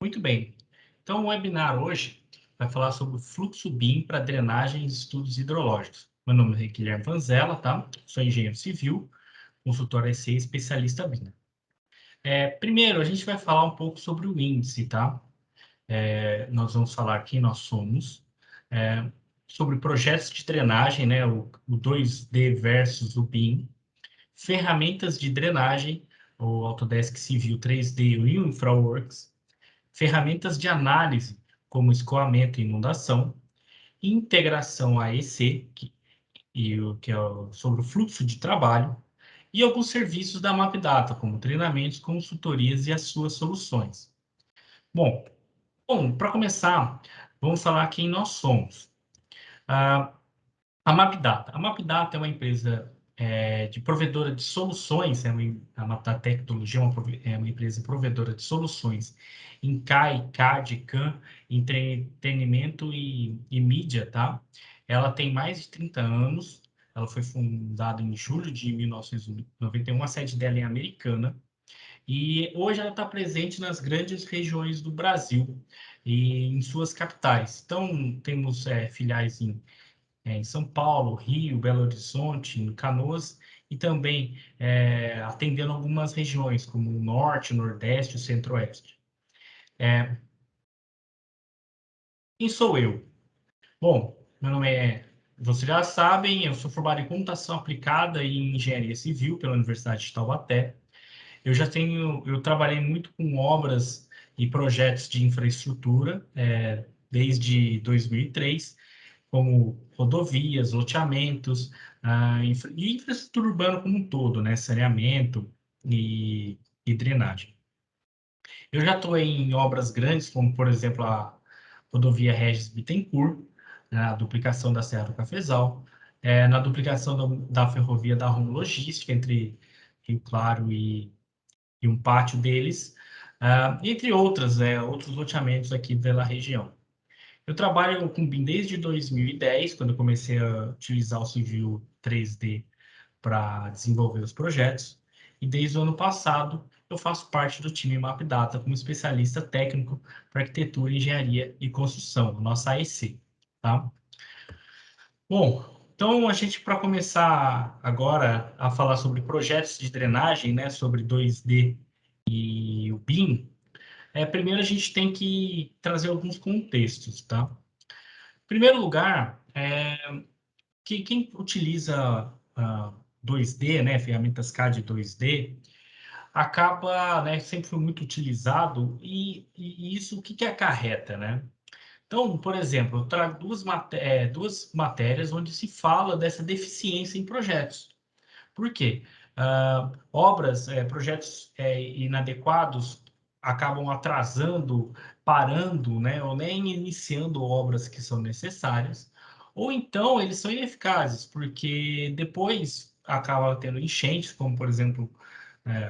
Muito bem. Então, o webinar hoje vai falar sobre o fluxo BIM para drenagem e estudos hidrológicos. Meu nome é Guilherme Vanzella, tá? Sou engenheiro civil, consultor IC e especialista BIM. Primeiro, a gente vai falar um pouco sobre o índice, tá? Nós vamos falar quem nós somos, é, sobre projetos de drenagem, né? O 2D versus o BIM, ferramentas de drenagem, o Autodesk Civil 3D e o InfraWorks, ferramentas de análise, como escoamento e inundação, integração AEC, que é sobre o fluxo de trabalho, e alguns serviços da MapData, como treinamentos, consultorias e as suas soluções. Bom, para começar, vamos falar quem nós somos. Ah, a MapData. A MapData é uma empresa de provedora de soluções, a MapData Tecnologia é uma empresa provedora de soluções em CAI, CAD, CAM, entretenimento e mídia, tá? Ela tem mais de 30 anos, ela foi fundada em julho de 1991, a sede dela é americana, e hoje ela está presente nas grandes regiões do Brasil e em suas capitais. Então, temos filiais em São Paulo, Rio, Belo Horizonte, em Canoas, e também atendendo algumas regiões, como o Norte, o Nordeste e o Centro-Oeste. Quem sou eu? Bom, meu nome vocês já sabem, eu sou formado em computação aplicada e em engenharia civil pela Universidade de Taubaté. Eu trabalhei muito com obras e projetos de infraestrutura, desde 2003, como rodovias, loteamentos, e infraestrutura urbana como um todo, né? Saneamento e drenagem. Eu já atuei em obras grandes, como, por exemplo, a rodovia Regis Bittencourt, na duplicação da Serra do Cafezal, na duplicação da ferrovia da Rumo Logística, entre Rio Claro e um pátio deles, entre outros loteamentos aqui pela região. Eu trabalho com BIM desde 2010, quando eu comecei a utilizar o Civil 3D para desenvolver os projetos, e desde o ano passado eu faço parte do time MapData como especialista técnico para arquitetura, engenharia e construção, nossa AEC, tá? Bom, então a gente, para começar agora a falar sobre projetos de drenagem, né, sobre 2D e o BIM, primeiro a gente tem que trazer alguns contextos, tá? Em primeiro lugar, que quem utiliza 2D, né, ferramentas CAD 2D, acaba, né, sempre foi muito utilizado e isso o que acarreta, né? Então, por exemplo, eu trago duas matérias onde se fala dessa deficiência em projetos. Por quê? Projetos inadequados acabam atrasando, parando, né, ou nem iniciando obras que são necessárias, ou então eles são ineficazes, porque depois acaba tendo enchentes, como por exemplo,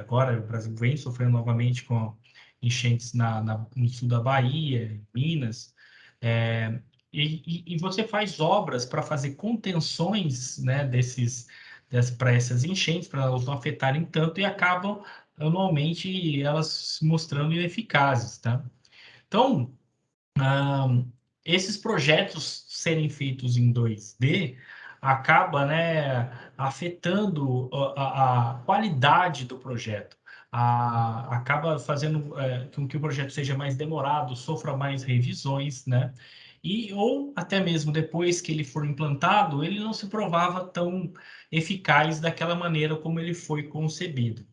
agora o Brasil vem sofrendo novamente com enchentes no sul da Bahia, Minas, é, e você faz obras para fazer contenções, né, para essas enchentes, para elas não afetarem tanto e acabam anualmente elas se mostrando ineficazes, tá? Então, esses projetos serem feitos em 2D acaba, né, afetando a qualidade do projeto. Acaba fazendo com que o projeto seja mais demorado, sofra mais revisões, né? Ou até mesmo depois que ele for implantado, ele não se provava tão eficaz daquela maneira como ele foi concebido.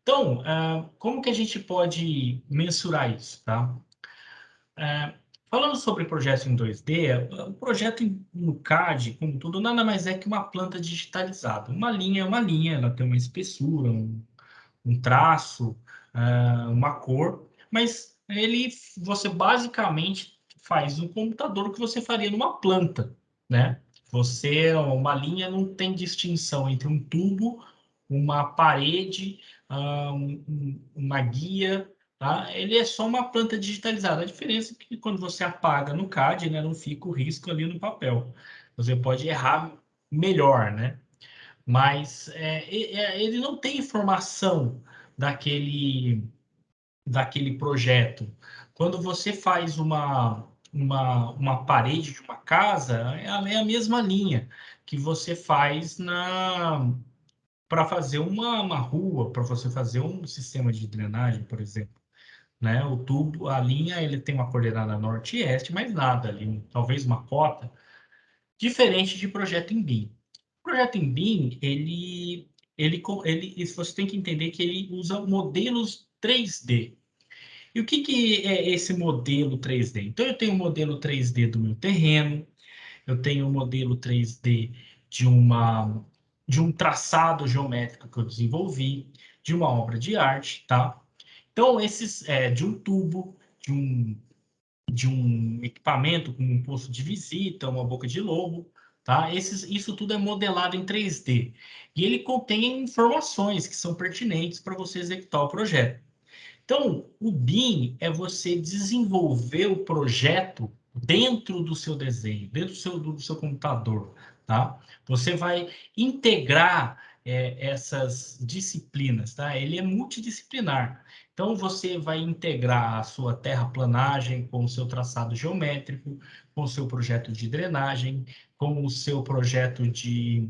Então, como que a gente pode mensurar isso, tá? Falando sobre projetos em 2D, o projeto no CAD, como tudo, nada mais é que uma planta digitalizada. Uma linha é uma linha, ela tem uma espessura, um traço, uma cor, mas você basicamente faz um computador que você faria numa planta, né? Uma linha não tem distinção entre um tubo, uma parede, uma guia, tá? Ele é só uma planta digitalizada. A diferença é que quando você apaga no CAD, né, não fica o risco ali no papel. Você pode errar melhor, né? Mas ele não tem informação daquele daquele projeto. Quando você faz uma parede de uma casa, é a mesma linha que você faz para fazer uma rua, para você fazer um sistema de drenagem, por exemplo. Né? O tubo, a linha, ele tem uma coordenada norte e oeste, mas nada ali, talvez uma cota, diferente de projeto em BIM. O projeto em BIM, você tem que entender que ele usa modelos 3D. E o que é esse modelo 3D? Então, eu tenho um modelo 3D do meu terreno, eu tenho um modelo 3D de de um traçado geométrico que eu desenvolvi, de uma obra de arte, tá? Então, de um tubo, de um equipamento com um posto de visita, uma boca de lobo, tá? Isso tudo é modelado em 3D. E ele contém informações que são pertinentes para você executar o projeto. Então, o BIM é você desenvolver o projeto dentro do seu desenho, dentro do seu computador, tá? Você vai integrar essas disciplinas, tá? Ele é multidisciplinar. Então, você vai integrar a sua terraplanagem com o seu traçado geométrico, com o seu projeto de drenagem, com o seu projeto de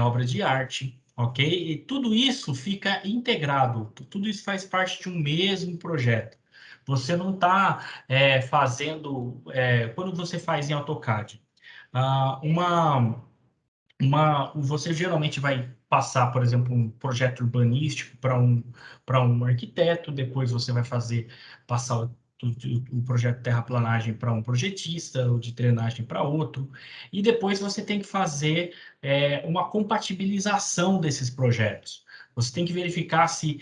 obra de arte, ok? E tudo isso fica integrado, tudo isso faz parte de um mesmo projeto. Você não está fazendo, quando você faz em AutoCAD, ah, você geralmente vai passar, por exemplo, um projeto urbanístico para um arquiteto, depois você vai passar o projeto de terraplanagem para um projetista, o de drenagem para outro, e depois você tem que fazer uma compatibilização desses projetos. Você tem que verificar se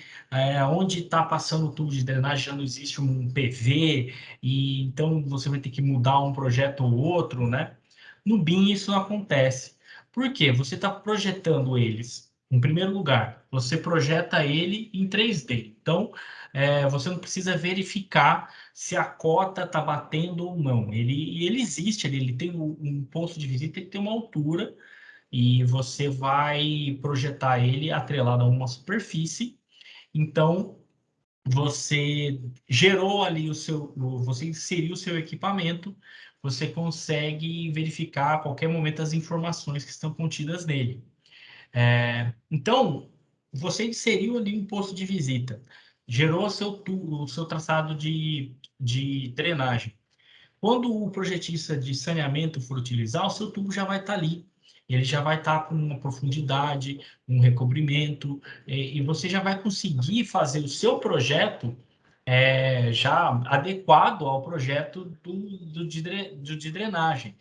onde está passando o tubo de drenagem já não existe um PV, e então você vai ter que mudar um projeto ou outro, né? No BIM isso não acontece. Por quê? Você está projetando eles. Em primeiro lugar, você projeta ele em 3D. Então, você não precisa verificar se a cota está batendo ou não. Ele existe, ele tem um ponto de visita, ele tem uma altura, e você vai projetar ele atrelado a uma superfície. Então, você gerou ali você inseriu o seu equipamento, você consegue verificar a qualquer momento as informações que estão contidas nele. Então, você inseriu ali um posto de visita, gerou o seu traçado de drenagem. Quando o projetista de saneamento for utilizar, o seu tubo já vai estar ali. Ele já vai estar com uma profundidade, um recobrimento, e você já vai conseguir fazer o seu projeto já adequado ao projeto de drenagem.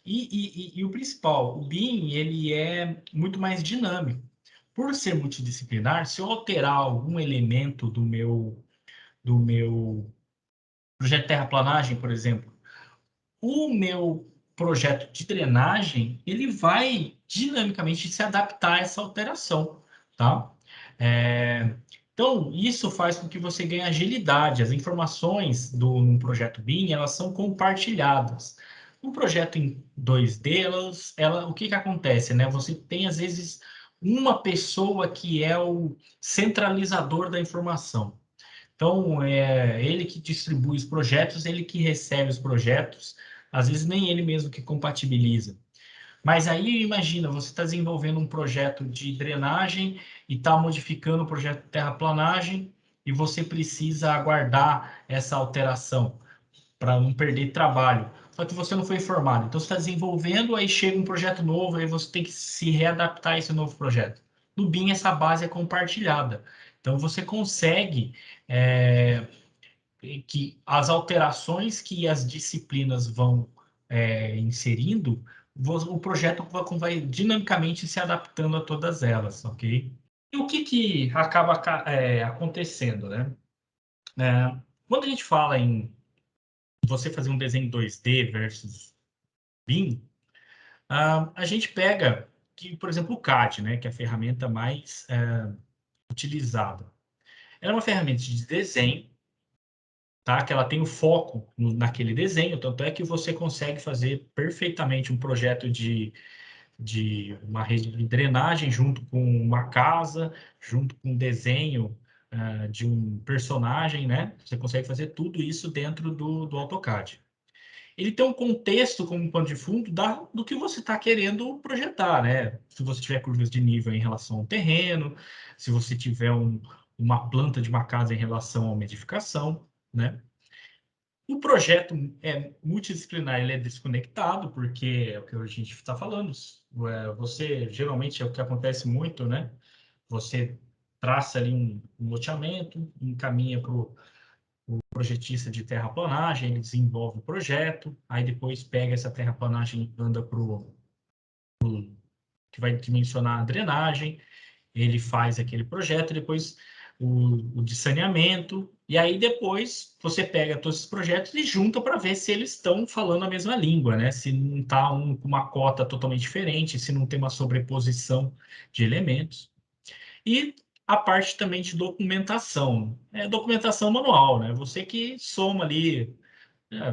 E o principal, o BIM, ele é muito mais dinâmico. Por ser multidisciplinar, se eu alterar algum elemento do meu projeto de terraplanagem, por exemplo, o meu projeto de drenagem, ele vai dinamicamente se adaptar a essa alteração, tá? Então, isso faz com que você ganhe agilidade. As informações no projeto BIM, elas são compartilhadas. No projeto em 2D, o que acontece, né? Você tem, às vezes, uma pessoa que é o centralizador da informação. Então, é ele que distribui os projetos, ele que recebe os projetos, às vezes nem ele mesmo que compatibiliza. Mas aí, imagina, você está desenvolvendo um projeto de drenagem e está modificando o projeto de terraplanagem e você precisa aguardar essa alteração para não perder trabalho. Só que você não foi informado. Então, você está desenvolvendo, aí chega um projeto novo, aí você tem que se readaptar a esse novo projeto. No BIM, essa base é compartilhada. Então, você consegue que as alterações que as disciplinas vão inserindo, o projeto vai dinamicamente se adaptando a todas elas, ok? E o que acaba acontecendo, né? Quando a gente fala em você fazer um desenho 2D versus BIM, a gente pega que, por exemplo, o CAD, né, que é a ferramenta mais utilizada. Ela é uma ferramenta de desenho, tá? Que ela tem o foco naquele desenho, tanto é que você consegue fazer perfeitamente um projeto de uma rede de drenagem junto com uma casa, junto com um desenho de um personagem, né? Você consegue fazer tudo isso dentro do AutoCAD. Ele tem um contexto como pano de fundo do que você está querendo projetar, né? Se você tiver curvas de nível em relação ao terreno, se você tiver uma planta de uma casa em relação a uma edificação, né? O projeto é multidisciplinar, ele é desconectado, porque é o que a gente está falando. Você, geralmente, é o que acontece muito, né? Você traça ali um loteamento, encaminha para o projetista de terraplanagem, ele desenvolve o projeto, aí depois pega essa terraplanagem e manda para o que vai dimensionar a drenagem, ele faz aquele projeto, depois o de saneamento, e aí depois você pega todos esses projetos e junta para ver se eles estão falando a mesma língua, né? Se não está com uma cota totalmente diferente, se não tem uma sobreposição de elementos. E a parte também de documentação. É documentação manual, né? Você que soma ali.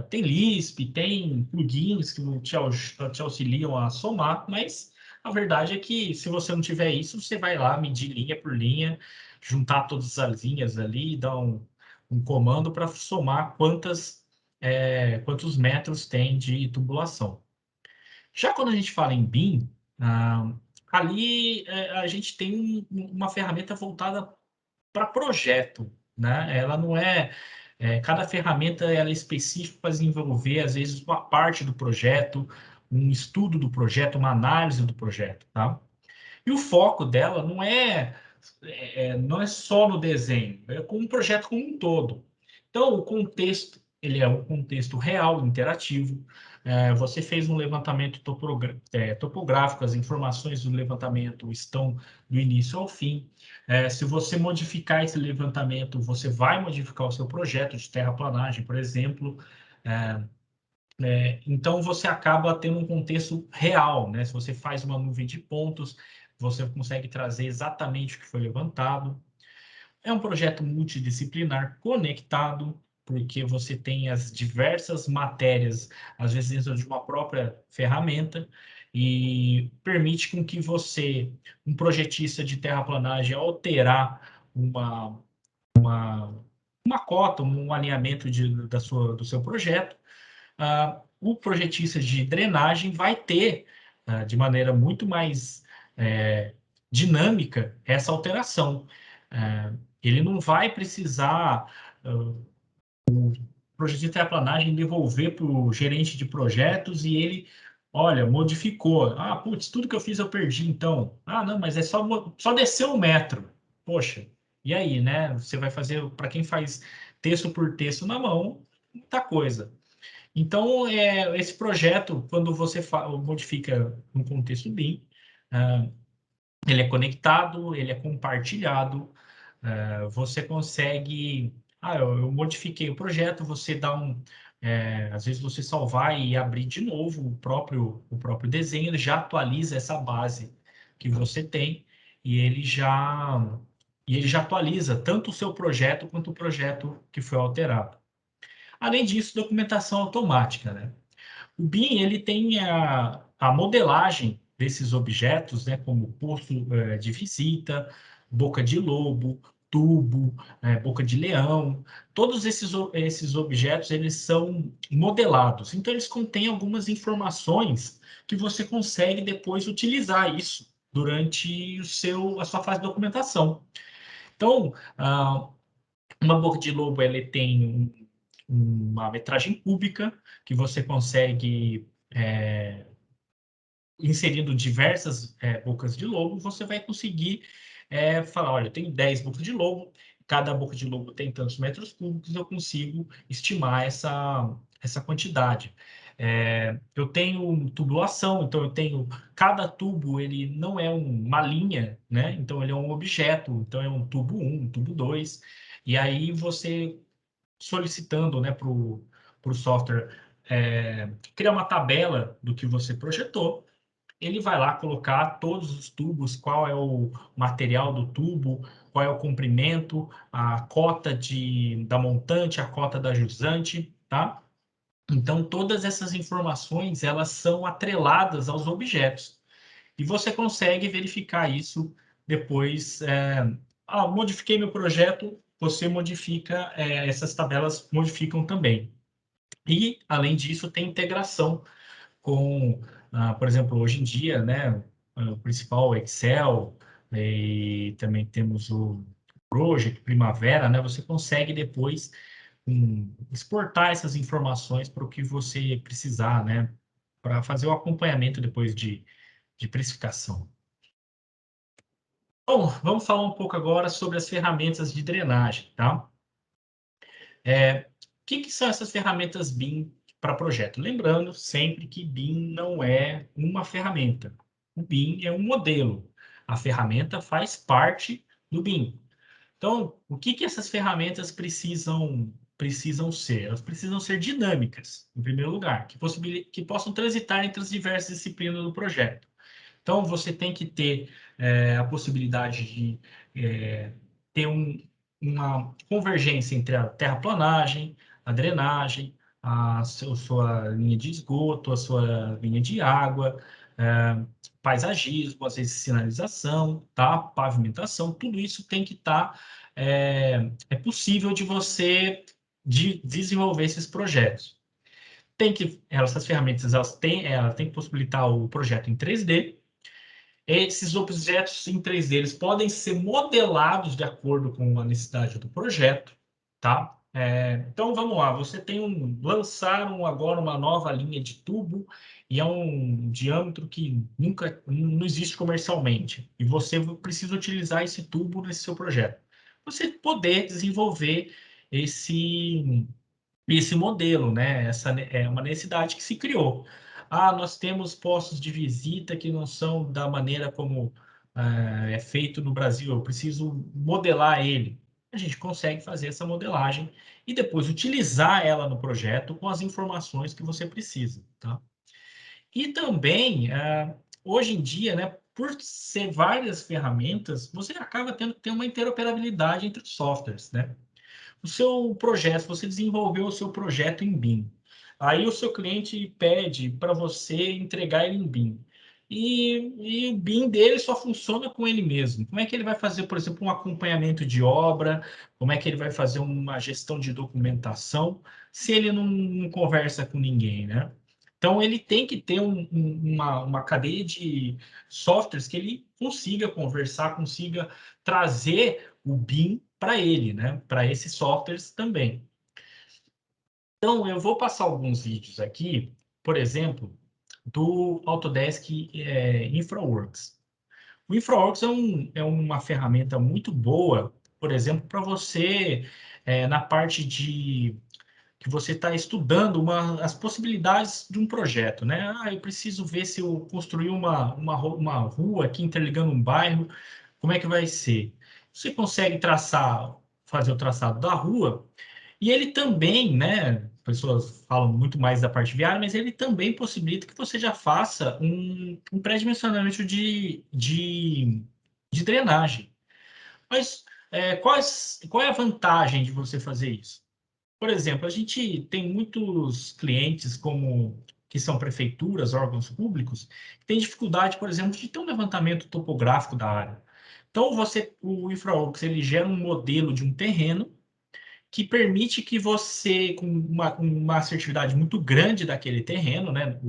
Tem Lisp, tem plugins que te auxiliam a somar, mas a verdade é que se você não tiver isso, você vai lá medir linha por linha, juntar todas as linhas ali e dar um comando para somar quantos metros tem de tubulação. Já quando a gente fala em BIM, ali a gente tem uma ferramenta voltada para projeto, né? Ela não cada ferramenta ela é específica para desenvolver, às vezes, uma parte do projeto, um estudo do projeto, uma análise do projeto, tá? E o foco dela não é só no desenho, é com um projeto como um todo. Então, o contexto, ele é um contexto real, interativo. Você fez um levantamento topográfico, as informações do levantamento estão do início ao fim. Se você modificar esse levantamento, você vai modificar o seu projeto de terraplanagem, por exemplo. Então, você acaba tendo um contexto real, né? Se você faz uma nuvem de pontos, você consegue trazer exatamente o que foi levantado. É um projeto multidisciplinar conectado, porque você tem as diversas matérias, às vezes dentro de uma própria ferramenta, e permite com que você, um projetista de terraplanagem, alterar uma cota, um alinhamento do seu projeto, o projetista de drenagem vai ter, de maneira muito mais dinâmica, essa alteração. Ele não vai precisar, o projetista de terraplanagem, devolver para o gerente de projetos e ele, olha, modificou. Putz, tudo que eu fiz eu perdi, então. Não, mas é só descer 1 metro. Poxa, e aí, né? Você vai fazer, para quem faz texto por texto na mão, muita coisa. Então, esse projeto, quando você modifica no contexto BIM, ele é conectado, ele é compartilhado, você consegue... eu modifiquei o projeto, você dá às vezes você salvar e abrir de novo o próprio desenho, ele já atualiza essa base que você tem e ele já atualiza tanto o seu projeto quanto o projeto que foi alterado. Além disso, documentação automática, né? O BIM ele tem a modelagem desses objetos, né, como poço de visita, boca de lobo, tubo, boca de leão. Todos esses objetos eles são modelados. Então, eles contêm algumas informações que você consegue depois utilizar isso durante a sua fase de documentação. Então, uma boca de lobo ele tem uma metragem cúbica que você consegue, inserindo diversas bocas de lobo, você vai conseguir falar, olha, eu tenho 10 bocas de lobo, cada boca de lobo tem tantos metros cúbicos, eu consigo estimar essa quantidade. Eu tenho tubulação, então eu tenho cada tubo, ele não é uma linha, né? Então ele é um objeto, então é um tubo 1, um tubo 2, e aí você solicitando, né, para o software criar uma tabela do que você projetou, ele vai lá colocar todos os tubos, qual é o material do tubo, qual é o comprimento, a cota da montante, a cota da jusante, tá? Então, todas essas informações, elas são atreladas aos objetos. E você consegue verificar isso depois modifiquei meu projeto, você modifica, essas tabelas modificam também. E, além disso, tem integração com, por exemplo, hoje em dia, né, o principal Excel, e também temos o Project, Primavera, né, você consegue depois exportar essas informações para o que você precisar, né, para fazer o acompanhamento depois de precificação. Bom, vamos falar um pouco agora sobre as ferramentas de drenagem, tá? O que são essas ferramentas BIM para projeto? Lembrando sempre que BIM não é uma ferramenta. O BIM é um modelo. A ferramenta faz parte do BIM. Então, o que essas ferramentas precisam ser? Elas precisam ser dinâmicas, em primeiro lugar, que possam transitar entre as diversas disciplinas do projeto. Então, você tem que ter a possibilidade de ter uma convergência entre a terraplanagem, a drenagem, sua linha de esgoto, a sua linha de água, paisagismo, às vezes sinalização, tá? Pavimentação, tudo isso tem que estar, é possível de você desenvolver esses projetos. Essas ferramentas, elas têm que possibilitar o projeto em 3D. Esses objetos em 3D eles podem ser modelados de acordo com a necessidade do projeto, tá? Então vamos lá, você lançaram agora uma nova linha de tubo e é um diâmetro que nunca não existe comercialmente e você precisa utilizar esse tubo nesse seu projeto. Você poder desenvolver esse esse modelo, né? Essa é uma necessidade que se criou. Nós temos postos de visita que não são da maneira como é feito no Brasil. Eu preciso modelar ele. A gente consegue fazer essa modelagem e depois utilizar ela no projeto com as informações que você precisa, tá? E também, hoje em dia, né, por ser várias ferramentas, você acaba tendo que ter uma interoperabilidade entre os softwares, né? O seu projeto, você desenvolveu o seu projeto em BIM. Aí o seu cliente pede para você entregar ele em BIM. E o BIM dele só funciona com ele mesmo. Como é que ele vai fazer, por exemplo, um acompanhamento de obra? Como é que ele vai fazer uma gestão de documentação se ele não conversa com ninguém, né? Então, ele tem que ter uma cadeia de softwares que ele consiga conversar, consiga trazer o BIM para ele, né? Para esses softwares também. Então, eu vou passar alguns vídeos aqui, por exemplo, do Autodesk InfraWorks. O InfraWorks é uma ferramenta muito boa, por exemplo, para você, na parte de que você está estudando as possibilidades de um projeto, né? Eu preciso ver se eu construir uma rua aqui interligando um bairro, como é que vai ser? Você consegue fazer o traçado da rua, e ele também, né? Pessoas falam muito mais da parte viária, mas ele também possibilita que você já faça um pré-dimensionamento de drenagem. Mas qual é a vantagem de você fazer isso? Por exemplo, a gente tem muitos clientes que são prefeituras, órgãos públicos, que têm dificuldade, por exemplo, de ter um levantamento topográfico da área. Então, o InfraWorks, ele gera um modelo de um terreno que permite que você, com uma assertividade muito grande daquele terreno, né,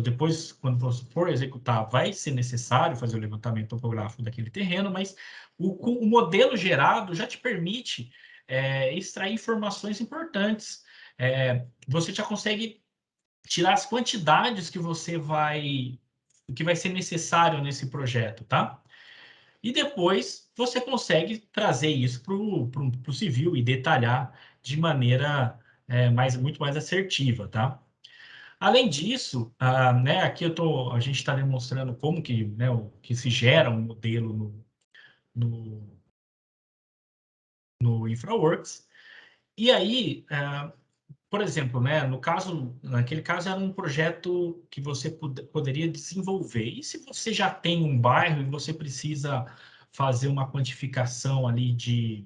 depois, quando você for executar, vai ser necessário fazer o levantamento topográfico daquele terreno, mas o modelo gerado já te permite extrair informações importantes. Você já consegue tirar as quantidades que vai ser necessário nesse projeto, tá? E depois você consegue trazer isso para o civil e detalhar de maneira muito mais assertiva, tá? Além disso, né, aqui a gente está demonstrando como que, né, que se gera um modelo no, no InfraWorks. E aí, por exemplo, né, naquele caso era um projeto que você poderia desenvolver. E se você já tem um bairro e você precisa fazer uma quantificação ali de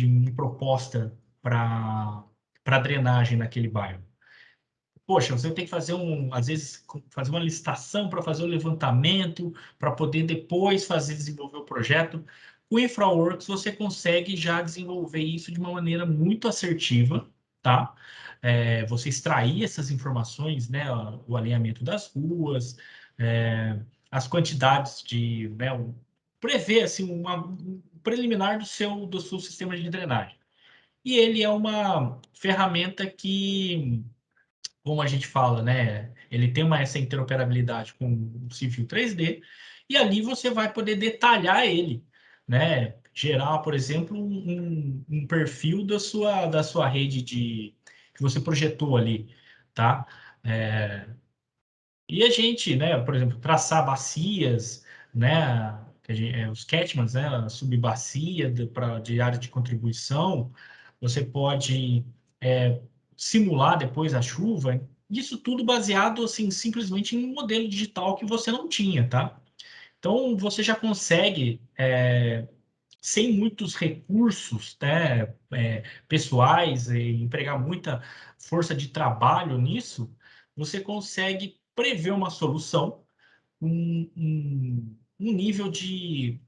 uma proposta para drenagem naquele bairro? Poxa, você tem que às vezes, fazer uma licitação para fazer o levantamento, para poder depois desenvolver o projeto. O InfraWorks você consegue já desenvolver isso de uma maneira muito assertiva, tá? Você extrair essas informações, né? O alinhamento das ruas, as quantidades de, né? Prever assim um preliminar do seu sistema de drenagem. E ele é uma ferramenta que, como a gente fala, né? Ele tem essa interoperabilidade com o Civil 3D, e ali você vai poder detalhar ele, né? Gerar, por exemplo, um perfil da sua rede que você projetou ali, tá? É, e a gente, né, por exemplo, traçar bacias, né? Os catchments, né? A subbacia de área de contribuição, você pode simular depois a chuva. Isso tudo baseado assim simplesmente em um modelo digital que você não tinha, tá? Então você já consegue sem muitos recursos, né, pessoais e empregar muita força de trabalho nisso, você consegue prever uma solução com um nível de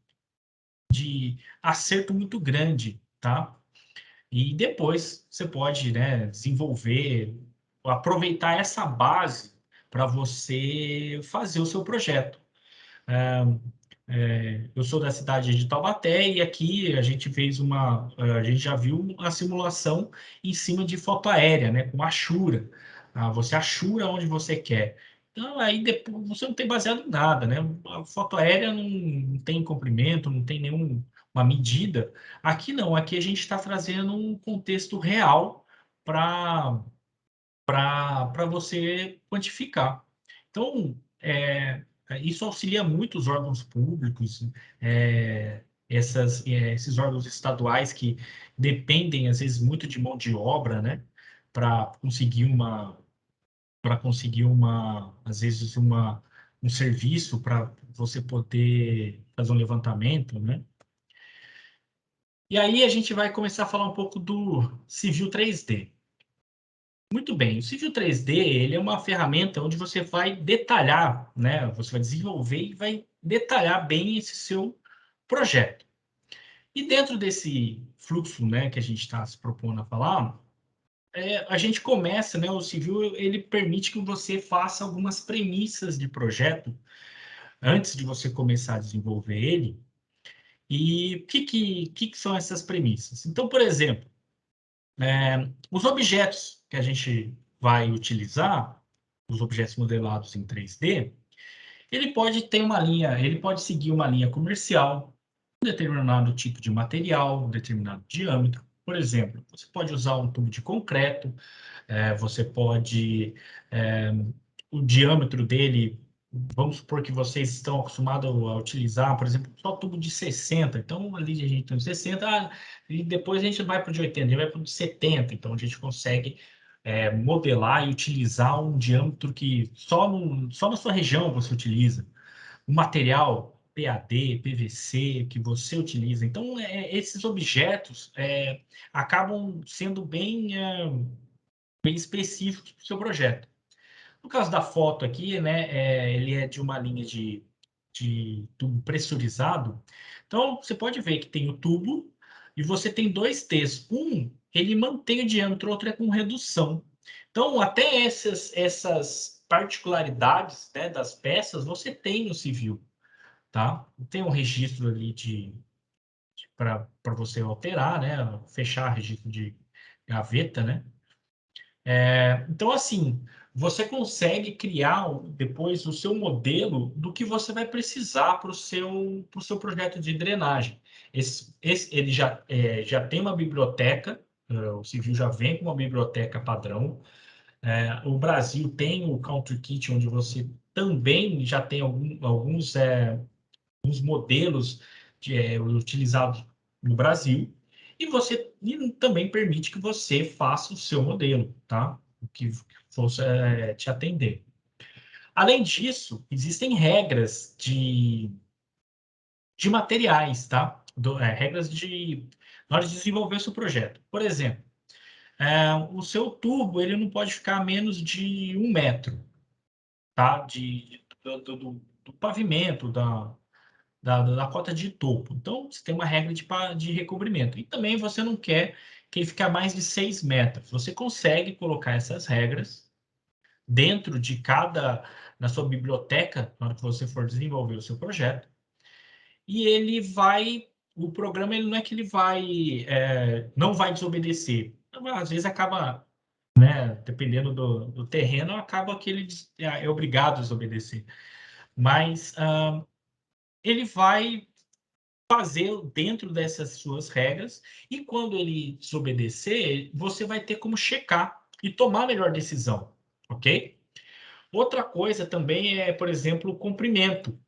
acerto muito grande, tá? E depois você pode, né, desenvolver, aproveitar essa base para você fazer o seu projeto. Eu sou da cidade de Taubaté e aqui a gente já viu uma simulação em cima de foto aérea, né, com Ashura. Você achura onde você quer. Então aí depois você não tem baseado em nada, né? A foto aérea não tem comprimento, não tem nenhuma medida. Aqui não, aqui a gente está trazendo um contexto real para para você quantificar. Então, isso auxilia muito os órgãos públicos, esses órgãos estaduais que dependem, às vezes, muito de mão de obra, né, para conseguir às vezes, um serviço para você poder fazer um levantamento, né? E aí a gente vai começar a falar um pouco do Civil 3D. Muito bem, o Civil 3D ele é uma ferramenta onde você vai detalhar, né? Você vai desenvolver e vai detalhar bem esse seu projeto. E dentro desse fluxo, né, que a gente está se propondo a falar, a gente começa, né? O Civil ele permite que você faça algumas premissas de projeto antes de você começar a desenvolver ele. E o que são essas premissas? Então, por exemplo, os objetos que a gente vai utilizar, os objetos modelados em 3D, ele pode seguir uma linha comercial, um determinado tipo de material, um determinado diâmetro. Por exemplo, você pode usar um tubo de concreto, você pode, é, o diâmetro dele, vamos supor que vocês estão acostumados a utilizar, por exemplo, só tubo de 60. Então, ali a gente tem 60, e depois a gente vai para o de 80, a gente vai para o de 70. Então, a gente consegue modelar e utilizar um diâmetro que só na sua região você utiliza. O material PAD, PVC que você utiliza. Então, esses objetos acabam sendo bem específicos para o seu projeto. No caso da foto aqui, né, ele é de uma linha de tubo pressurizado. Então, você pode ver que tem o tubo e você tem dois T's. Ele mantém o diâmetro, o outro é com redução. Então, até essas particularidades, né, das peças, você tem no civil, tá? Tem um registro ali para você alterar, né, fechar registro de gaveta, né? Então, assim, você consegue criar depois o seu modelo do que você vai precisar para o seu projeto de drenagem. Ele já tem uma biblioteca, o Civil já vem com uma biblioteca padrão. O Brasil tem o Country Kit, onde você também já tem alguns modelos utilizados no Brasil, e também permite que você faça o seu modelo, tá? O que fosse te atender. Além disso, existem regras de materiais, tá? Regras na hora de desenvolver o seu projeto. Por exemplo, o seu tubo ele não pode ficar a menos de 1 metro, tá? Do pavimento, da cota de topo. Então, você tem uma regra de recobrimento. E também você não quer que ele fique a mais de 6 metros. Você consegue colocar essas regras dentro de na sua biblioteca, na hora que você for desenvolver o seu projeto, e o programa ele não é que ele não vai desobedecer. Às vezes acaba, né, dependendo do terreno, acaba que ele é obrigado a desobedecer. Mas ele vai fazer dentro dessas suas regras, e quando ele desobedecer, você vai ter como checar e tomar a melhor decisão, ok? Outra coisa também é, por exemplo, o comprimento.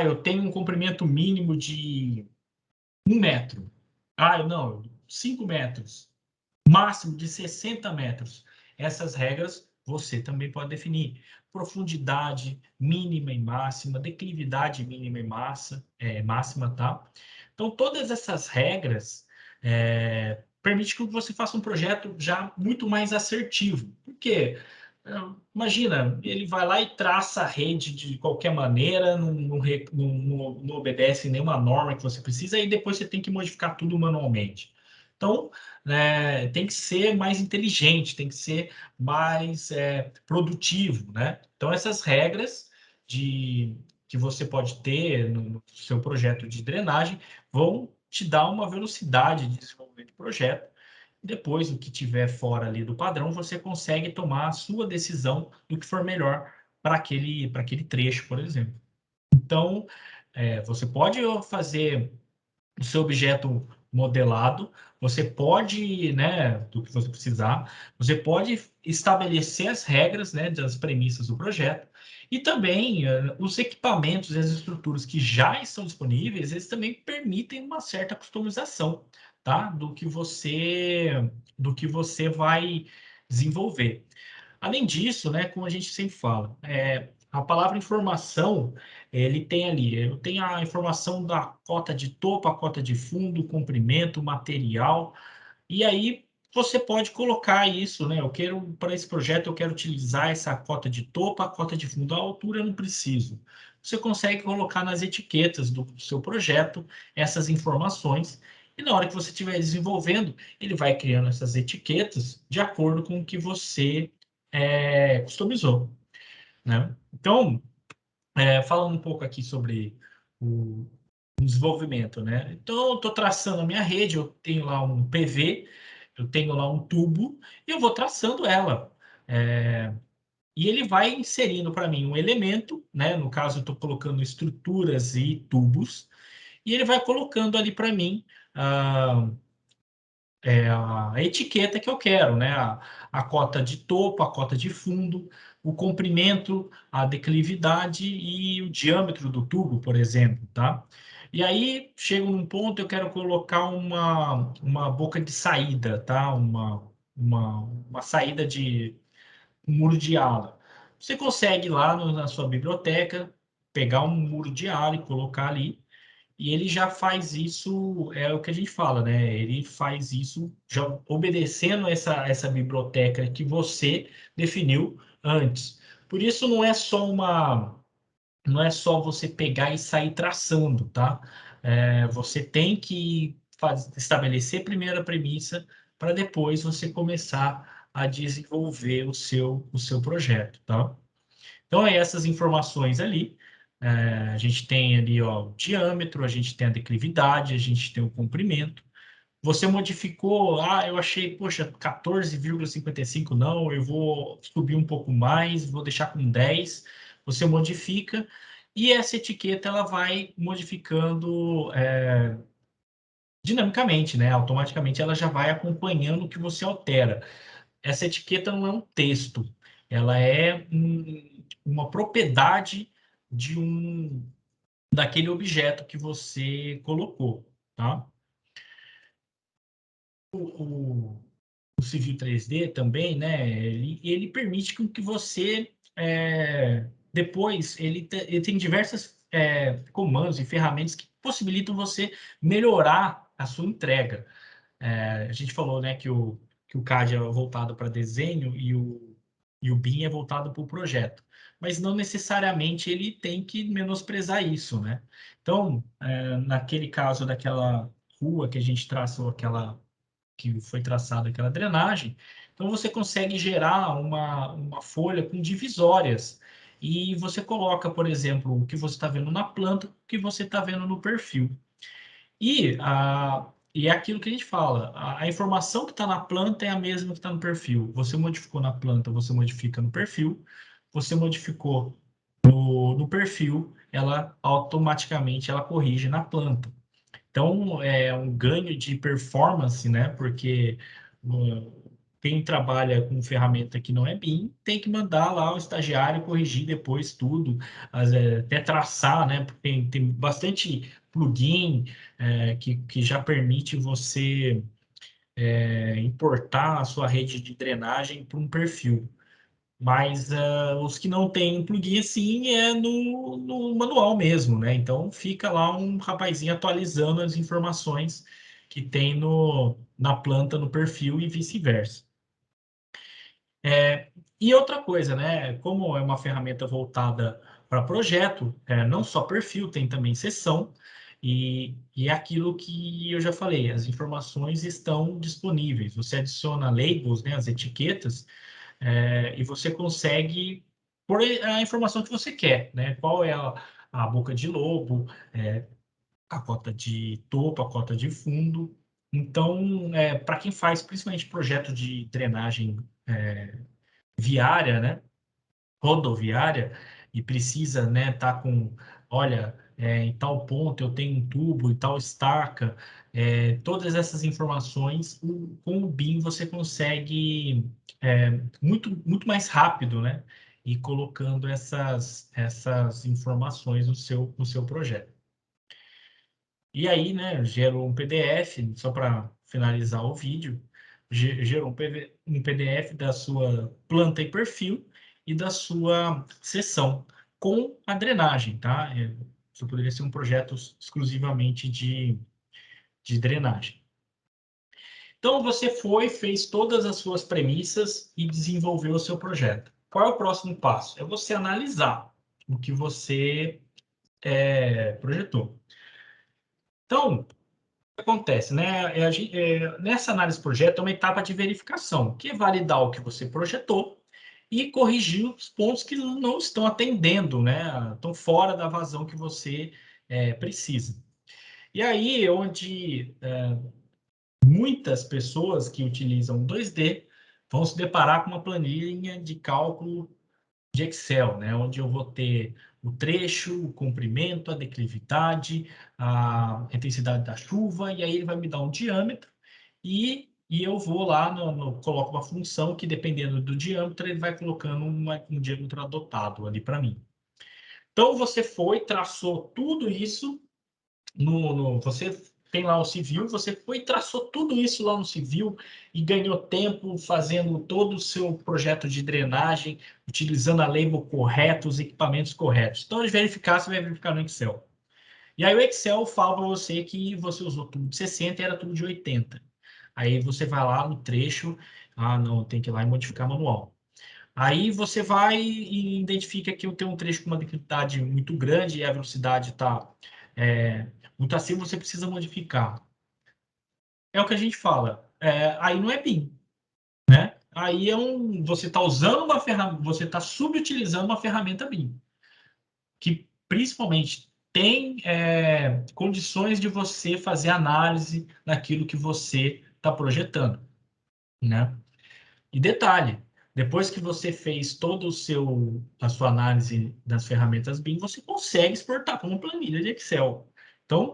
Eu tenho um comprimento mínimo de 1 metro. Não, 5 metros. Máximo de 60 metros. Essas regras você também pode definir. Profundidade mínima e máxima, declividade mínima e máxima, tá? Então, todas essas regras permitem que você faça um projeto já muito mais assertivo. Por quê? Imagina, ele vai lá e traça a rede de qualquer maneira, não obedece nenhuma norma que você precisa, e depois você tem que modificar tudo manualmente. Então, tem que ser mais inteligente, tem que ser mais produtivo, né? Então, essas regras que você pode ter no seu projeto de drenagem vão te dar uma velocidade de desenvolvimento do projeto. Depois, o que tiver fora ali do padrão, você consegue tomar a sua decisão do que for melhor para aquele trecho, por exemplo. Então, você pode fazer o seu objeto modelado, você pode, né, do que você precisar, você pode estabelecer as regras, né, das premissas do projeto, e também os equipamentos e as estruturas que já estão disponíveis, eles também permitem uma certa customização, tá, do que você vai desenvolver. Além disso, né, como a gente sempre fala, a palavra informação, ele tem ali, eu tenho a informação da cota de topo, a cota de fundo, comprimento, material, e aí você pode colocar isso, né? Eu quero, para esse projeto, eu quero utilizar essa cota de topo, a cota de fundo, a altura eu não preciso. Você consegue colocar nas etiquetas do seu projeto essas informações, e na hora que você estiver desenvolvendo, ele vai criando essas etiquetas de acordo com o que você customizou, né? Então, falando um pouco aqui sobre o desenvolvimento, né? Então, eu estou traçando a minha rede, eu tenho lá um PV, eu tenho lá um tubo, e eu vou traçando ela. E ele vai inserindo para mim um elemento, né? No caso, eu estou colocando estruturas e tubos, e ele vai colocando ali para mim ah, a etiqueta que eu quero, né? A cota de topo, a cota de fundo, o comprimento, a declividade e o diâmetro do tubo, por exemplo, tá? E aí, chego num ponto, eu quero colocar uma boca de saída, tá? Uma saída de um muro de ala. Você consegue lá na sua biblioteca pegar um muro de ala e colocar ali, e ele já faz isso, é o que a gente fala, né? Ele faz isso já obedecendo essa biblioteca que você definiu antes. Por isso não é só você pegar e sair traçando, tá? Você tem que estabelecer primeiro a premissa para depois você começar a desenvolver o seu projeto, tá? Então, essas informações ali, a gente tem ali ó, o diâmetro, a gente tem a declividade, a gente tem o comprimento. Você modificou, eu achei, poxa, 14,55, não, eu vou subir um pouco mais, vou deixar com 10. Você modifica, e essa etiqueta ela vai modificando dinamicamente, né? Automaticamente ela já vai acompanhando o que você altera. Essa etiqueta não é um texto, ela é uma propriedade daquele objeto que você colocou, tá? O, o Civil 3D também, né? Ele permite que você depois ele tem diversas comandos e ferramentas que possibilitam você melhorar a sua entrega. A gente falou, né, que o CAD é voltado para desenho e o BIM é voltado para o projeto. Mas não necessariamente ele tem que menosprezar isso, né? Então, naquele caso daquela rua que a gente traçou, aquela que foi traçada aquela drenagem, então você consegue gerar uma folha com divisórias e você coloca, por exemplo, o que você está vendo na planta, o que você está vendo no perfil. E é aquilo que a gente fala, a informação que está na planta é a mesma que está no perfil. Você modificou na planta, você modifica no perfil. Você modificou no perfil, ela automaticamente ela corrige na planta. Então, é um ganho de performance, né? Porque quem trabalha com ferramenta que não é BIM tem que mandar lá o estagiário corrigir depois tudo, até traçar, né? Porque tem bastante plugin que já permite você importar a sua rede de drenagem para um perfil. Mas os que não têm plugin assim é no manual mesmo, né? Então fica lá um rapazinho atualizando as informações que tem na planta, no perfil e vice-versa. E outra coisa, né? Como é uma ferramenta voltada para projeto, não só perfil, tem também seção, e é aquilo que eu já falei, as informações estão disponíveis. Você adiciona labels, né, as etiquetas, e você consegue pôr a informação que você quer, né? Qual é a boca de lobo, a cota de topo, a cota de fundo. Então, para quem faz principalmente projeto de drenagem viária, né? Rodoviária, e precisa, né, tá com, olha, em tal ponto eu tenho um tubo, em tal estaca, todas essas informações, com o BIM você consegue muito mais rápido, né, e colocando essas informações no seu projeto. E aí, né, gerou um PDF, só para finalizar o vídeo, gerou um PDF da sua planta e perfil e da sua seção, com a drenagem, tá? Isso poderia ser um projeto exclusivamente de drenagem. Então, você fez todas as suas premissas e desenvolveu o seu projeto. Qual é o próximo passo? É você analisar o que você projetou. Então, acontece, né? Nessa análise de projeto é uma etapa de verificação, que é validar o que você projetou e corrigir os pontos que não estão atendendo, né? Estão fora da vazão que você precisa. E aí é onde muitas pessoas que utilizam 2D vão se deparar com uma planilha de cálculo de Excel, né? Onde eu vou ter o trecho, o comprimento, a declividade, a intensidade da chuva, e aí ele vai me dar um diâmetro, e eu vou lá, coloco uma função que, dependendo do diâmetro, ele vai colocando um diâmetro adotado ali para mim. Então, você traçou tudo isso você tem lá o civil, você foi e traçou tudo isso lá no civil e ganhou tempo fazendo todo o seu projeto de drenagem, utilizando a label correta, os equipamentos corretos. Então, de verificar, você vai verificar no Excel. E aí o Excel fala para você que você usou tudo de 60 e era tudo de 80. Aí você vai lá no trecho, não, tem que ir lá e modificar manual. Aí você vai e identifica que eu tenho um trecho com uma declividade muito grande e a velocidade está muito acima, você precisa modificar. É o que a gente fala. Aí não é BIM, né? Aí você está usando uma ferramenta, você está subutilizando uma ferramenta BIM, que principalmente tem condições de você fazer análise naquilo que você está projetando, né? E detalhe, depois que você fez todo a sua análise das ferramentas BIM, você consegue exportar como planilha de Excel. Então,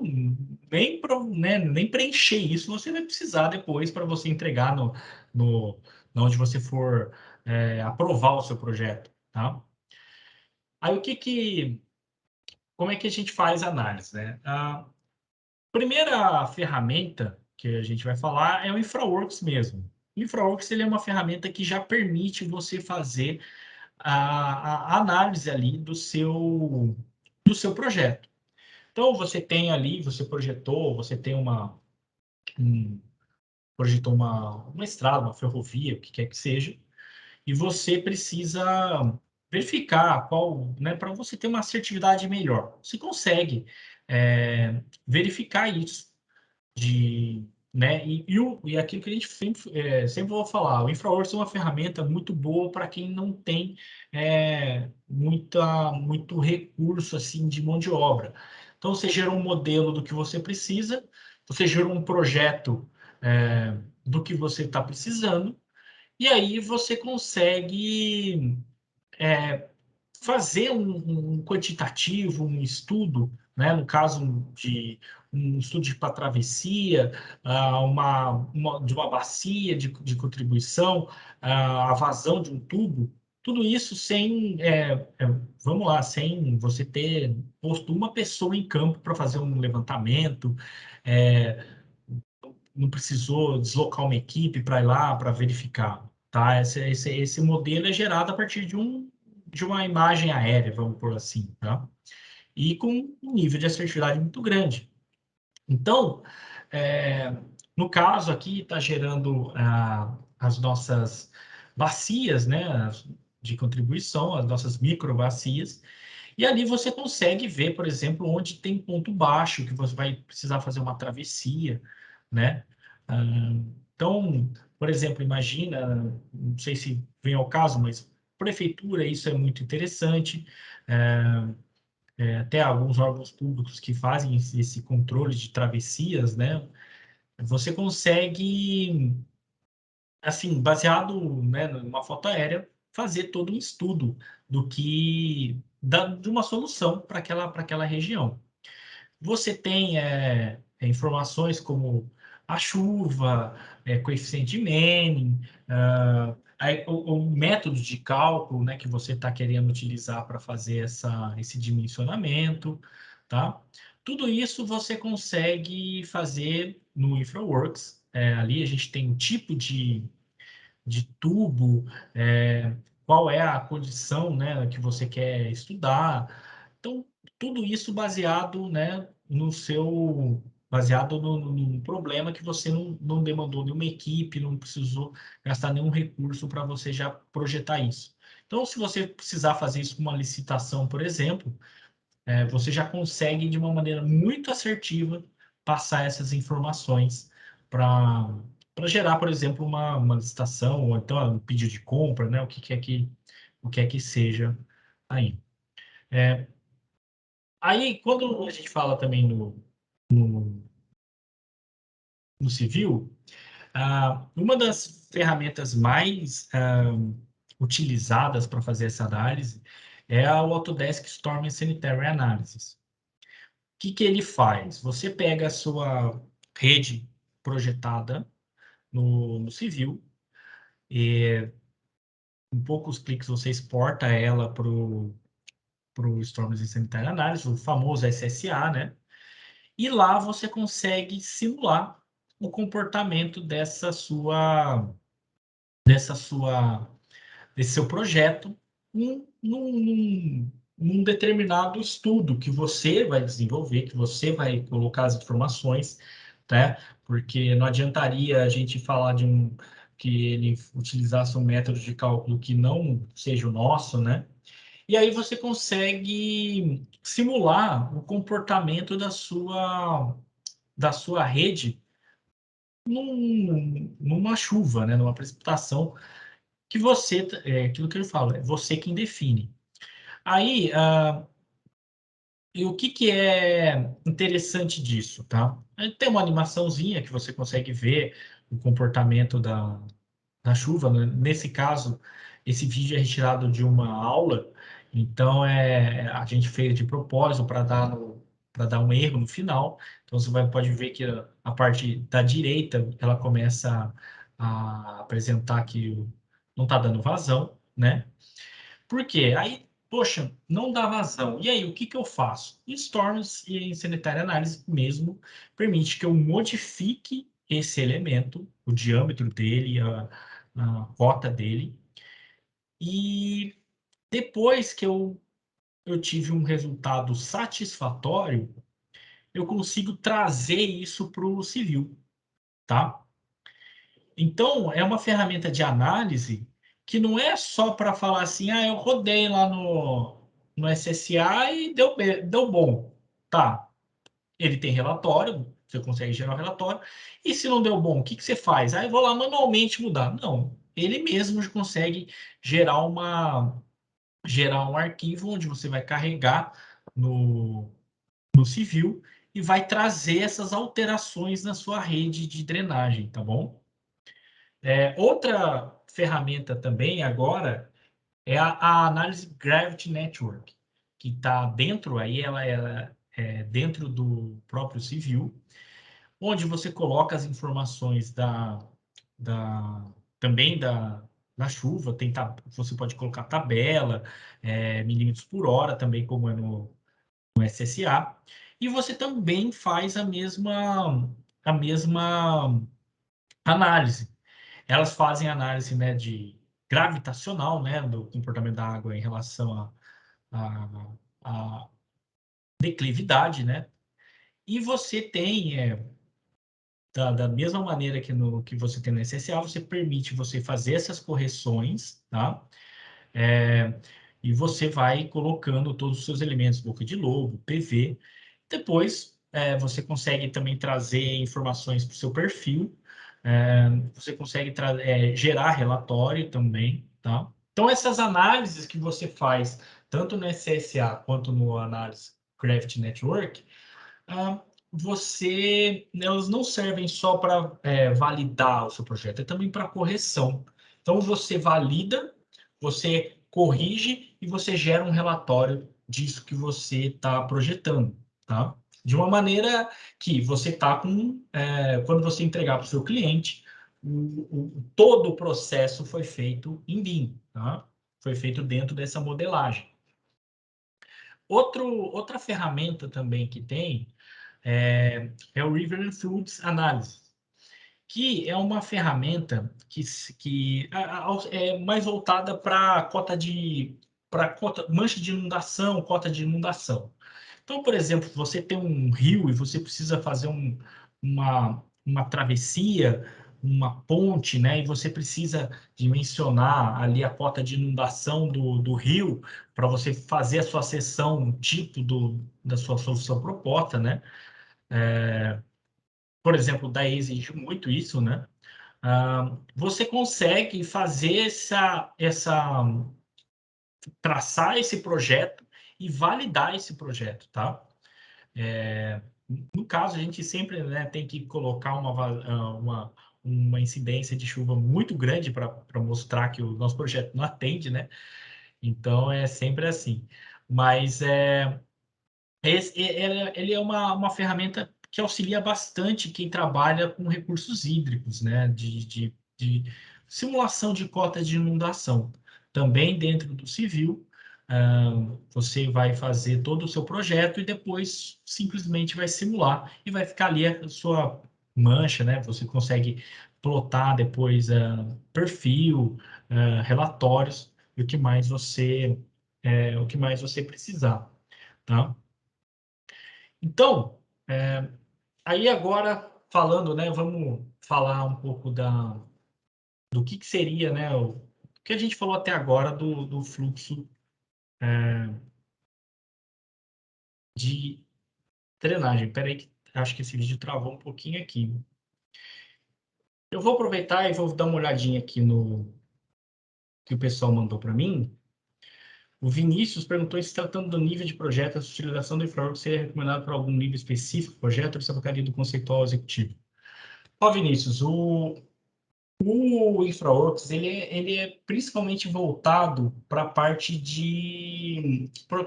nem preencher isso você vai precisar depois para você entregar no, onde você for aprovar o seu projeto, tá? Aí, como é que a gente faz a análise, né? A primeira ferramenta que a gente vai falar é o InfraWorks mesmo. O InfraWorks ele é uma ferramenta que já permite você fazer a análise ali do seu projeto. Então, você tem ali, você projetou, você tem projetou uma estrada, uma ferrovia, o que quer que seja, e você precisa verificar qual, né, para você ter uma assertividade melhor. Você consegue verificar isso de, né, e aquilo que a gente sempre vou falar, o InfraWorks é uma ferramenta muito boa para quem não tem muito recurso assim de mão de obra. Então você gerou um modelo do que você precisa, você gerou um projeto do que você está precisando, e aí você consegue fazer um quantitativo, um estudo, né? No caso de um estudo para travessia, de uma bacia de contribuição, a vazão de um tubo, tudo isso sem, vamos lá, sem você ter posto uma pessoa em campo para fazer um levantamento, é, não precisou deslocar uma equipe para ir lá para verificar, tá? Esse modelo é gerado a partir de uma imagem aérea, vamos por assim, tá? E com um nível de assertividade muito grande. Então, é, no caso aqui, está gerando as nossas bacias, né, de contribuição, as nossas micro bacias, e ali você consegue ver, por exemplo, onde tem ponto baixo, que você vai precisar fazer uma travessia, né? Ah, Então, por exemplo, imagina, não sei se vem ao caso, mas prefeitura, isso é muito interessante. Até alguns órgãos públicos que fazem esse controle de travessias, né? Você consegue, assim, baseado, né, numa foto aérea, fazer todo um estudo de uma solução para aquela região. Você tem informações como a chuva, coeficiente de Manning, o método de cálculo, né, que você está querendo utilizar para fazer esse dimensionamento, tá? Tudo isso você consegue fazer no InfraWorks. Ali a gente tem um tipo de tubo, qual é a condição, né, que você quer estudar. Então, tudo isso baseado, né, baseado no problema que você não demandou nenhuma equipe, não precisou gastar nenhum recurso para você já projetar isso. Então, se você precisar fazer isso com uma licitação, por exemplo, você já consegue, de uma maneira muito assertiva, passar essas informações para gerar, por exemplo, uma licitação, ou então um pedido de compra, né? O que é que seja aí. Aí, quando a gente fala também no civil, uma das ferramentas mais utilizadas para fazer essa análise é o Autodesk Storm Sanitary Analysis. Que ele faz? Você pega a sua rede projetada no civil, e em poucos cliques você exporta ela para o Storms and Sanitary Analysis, o famoso SSA, né? E lá você consegue simular o comportamento desse seu projeto num determinado estudo que você vai desenvolver, que você vai colocar as informações, né? Porque não adiantaria a gente falar que ele utilizasse um método de cálculo que não seja o nosso, né? E aí você consegue simular o comportamento da sua rede numa chuva, né? Numa precipitação que aquilo que eu falo, é você quem define. Aí, e o que é interessante disso, tá? Tem uma animaçãozinha que você consegue ver o comportamento da chuva, né? Nesse caso, esse vídeo é retirado de uma aula, então a gente fez de propósito para dar um erro no final. Então você pode ver que a parte da direita ela começa a apresentar que não está dando vazão, né? Por quê? Aí, poxa, não dá vazão. E aí, o que eu faço? Em Storms e em Sanitary Analysis mesmo, permite que eu modifique esse elemento, o diâmetro dele, a rota dele, e depois que eu tive um resultado satisfatório, eu consigo trazer isso para o civil, tá? Então, é uma ferramenta de análise que não é só para falar assim, eu rodei lá no SSA e deu bom. Tá, ele tem relatório, você consegue gerar o relatório, e se não deu bom, o que você faz? Eu vou lá manualmente mudar. Não, ele mesmo consegue gerar um arquivo onde você vai carregar no civil e vai trazer essas alterações na sua rede de drenagem, tá bom? Outra ferramenta também agora é a análise Gravity Network, que está dentro, aí ela é dentro do próprio civil, onde você coloca as informações da também da chuva, você pode colocar tabela, milímetros por hora, também como é no SSA, e você também faz a mesma análise. Elas fazem análise, né, de gravitacional, né, do comportamento da água em relação à declividade, né? E você tem, da mesma maneira que você tem no SSA, você permite você fazer essas correções, tá? E você vai colocando todos os seus elementos, boca de lobo, PV. Depois, você consegue também trazer informações para o seu perfil. Você consegue gerar relatório também, tá? Então, essas análises que você faz, tanto no SSA quanto no Análise Craft Network, ah, elas não servem só para validar o seu projeto, é também para correção. Então, você valida, você corrige e você gera um relatório disso que você está projetando, tá? De uma maneira que você está quando você entregar para o seu cliente, todo o processo foi feito em BIM, tá? Foi feito dentro dessa modelagem. Outra ferramenta também que tem é o River and Fluids Analysis, que é uma ferramenta que é mais voltada para mancha de inundação, cota de inundação. Então, por exemplo, você tem um rio e você precisa fazer uma travessia, uma ponte, né? E você precisa dimensionar ali a cota de inundação do rio para você fazer a sua seção tipo da sua solução proposta, né? Por exemplo, o DAE exige muito isso, né? Você consegue fazer traçar esse projeto e validar esse projeto, tá? No caso, a gente sempre, né, tem que colocar uma incidência de chuva muito grande para mostrar que o nosso projeto não atende, né? Então, é sempre assim. Mas ele é uma ferramenta que auxilia bastante quem trabalha com recursos hídricos, né? De simulação de cotas de inundação. Também dentro do civil, você vai fazer todo o seu projeto e depois simplesmente vai simular e vai ficar ali a sua mancha, né? Você consegue plotar depois perfil, relatórios e o que mais você precisar, tá? Então, aí agora falando, né, vamos falar um pouco do que seria, né, o que a gente falou até agora do fluxo de drenagem. Espera aí, que acho que esse vídeo travou um pouquinho aqui. Eu vou aproveitar e vou dar uma olhadinha aqui no que o pessoal mandou para mim. O Vinícius perguntou se tratando do nível de projeto, a utilização do infraworks seria recomendado para algum nível específico do projeto ou se aplicaria do conceitual ao executivo. Ó, Vinícius, o InfraWorks, ele é principalmente voltado para a parte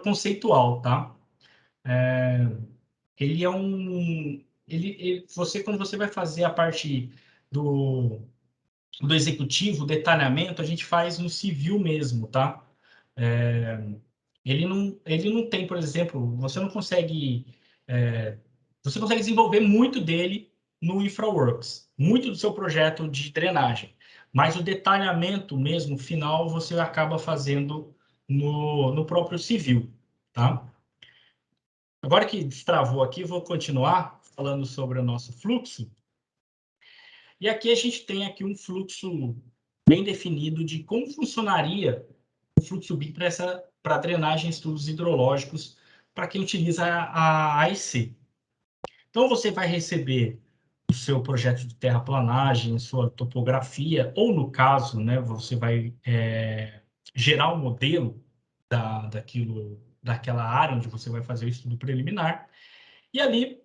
conceitual, tá? Ele é um... quando você vai fazer a parte do executivo, o detalhamento, a gente faz no civil mesmo, tá? Ele não tem, por exemplo, você consegue desenvolver muito dele no InfraWorks, muito do seu projeto de drenagem, mas o detalhamento mesmo final você acaba fazendo no próprio civil, tá? Agora que destravou aqui, vou continuar falando sobre o nosso fluxo. E aqui a gente tem aqui um fluxo bem definido de como funcionaria o fluxo BIM para drenagem e estudos hidrológicos para quem utiliza a AEC. Então, você vai receber o seu projeto de terraplanagem, sua topografia, ou no caso, né, você vai gerar um modelo daquela área onde você vai fazer o estudo preliminar, e ali,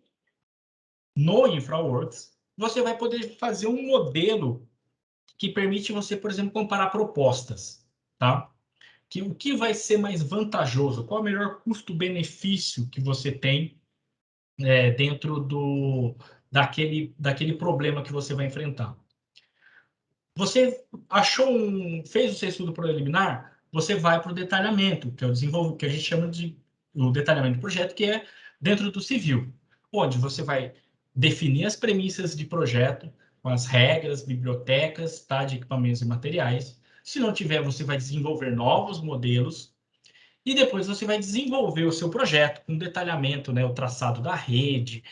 no InfraWorks, você vai poder fazer um modelo que permite você, por exemplo, comparar propostas, tá? O que vai ser mais vantajoso, qual é o melhor custo-benefício que você tem dentro daquele problema que você vai enfrentar. Você fez o seu estudo preliminar, você vai para o detalhamento, que é o que a gente chama de o detalhamento do projeto, que é dentro do civil, onde você vai definir as premissas de projeto, com as regras, bibliotecas, tá, de equipamentos e materiais. Se não tiver, você vai desenvolver novos modelos e depois você vai desenvolver o seu projeto com detalhamento, né, o traçado da rede,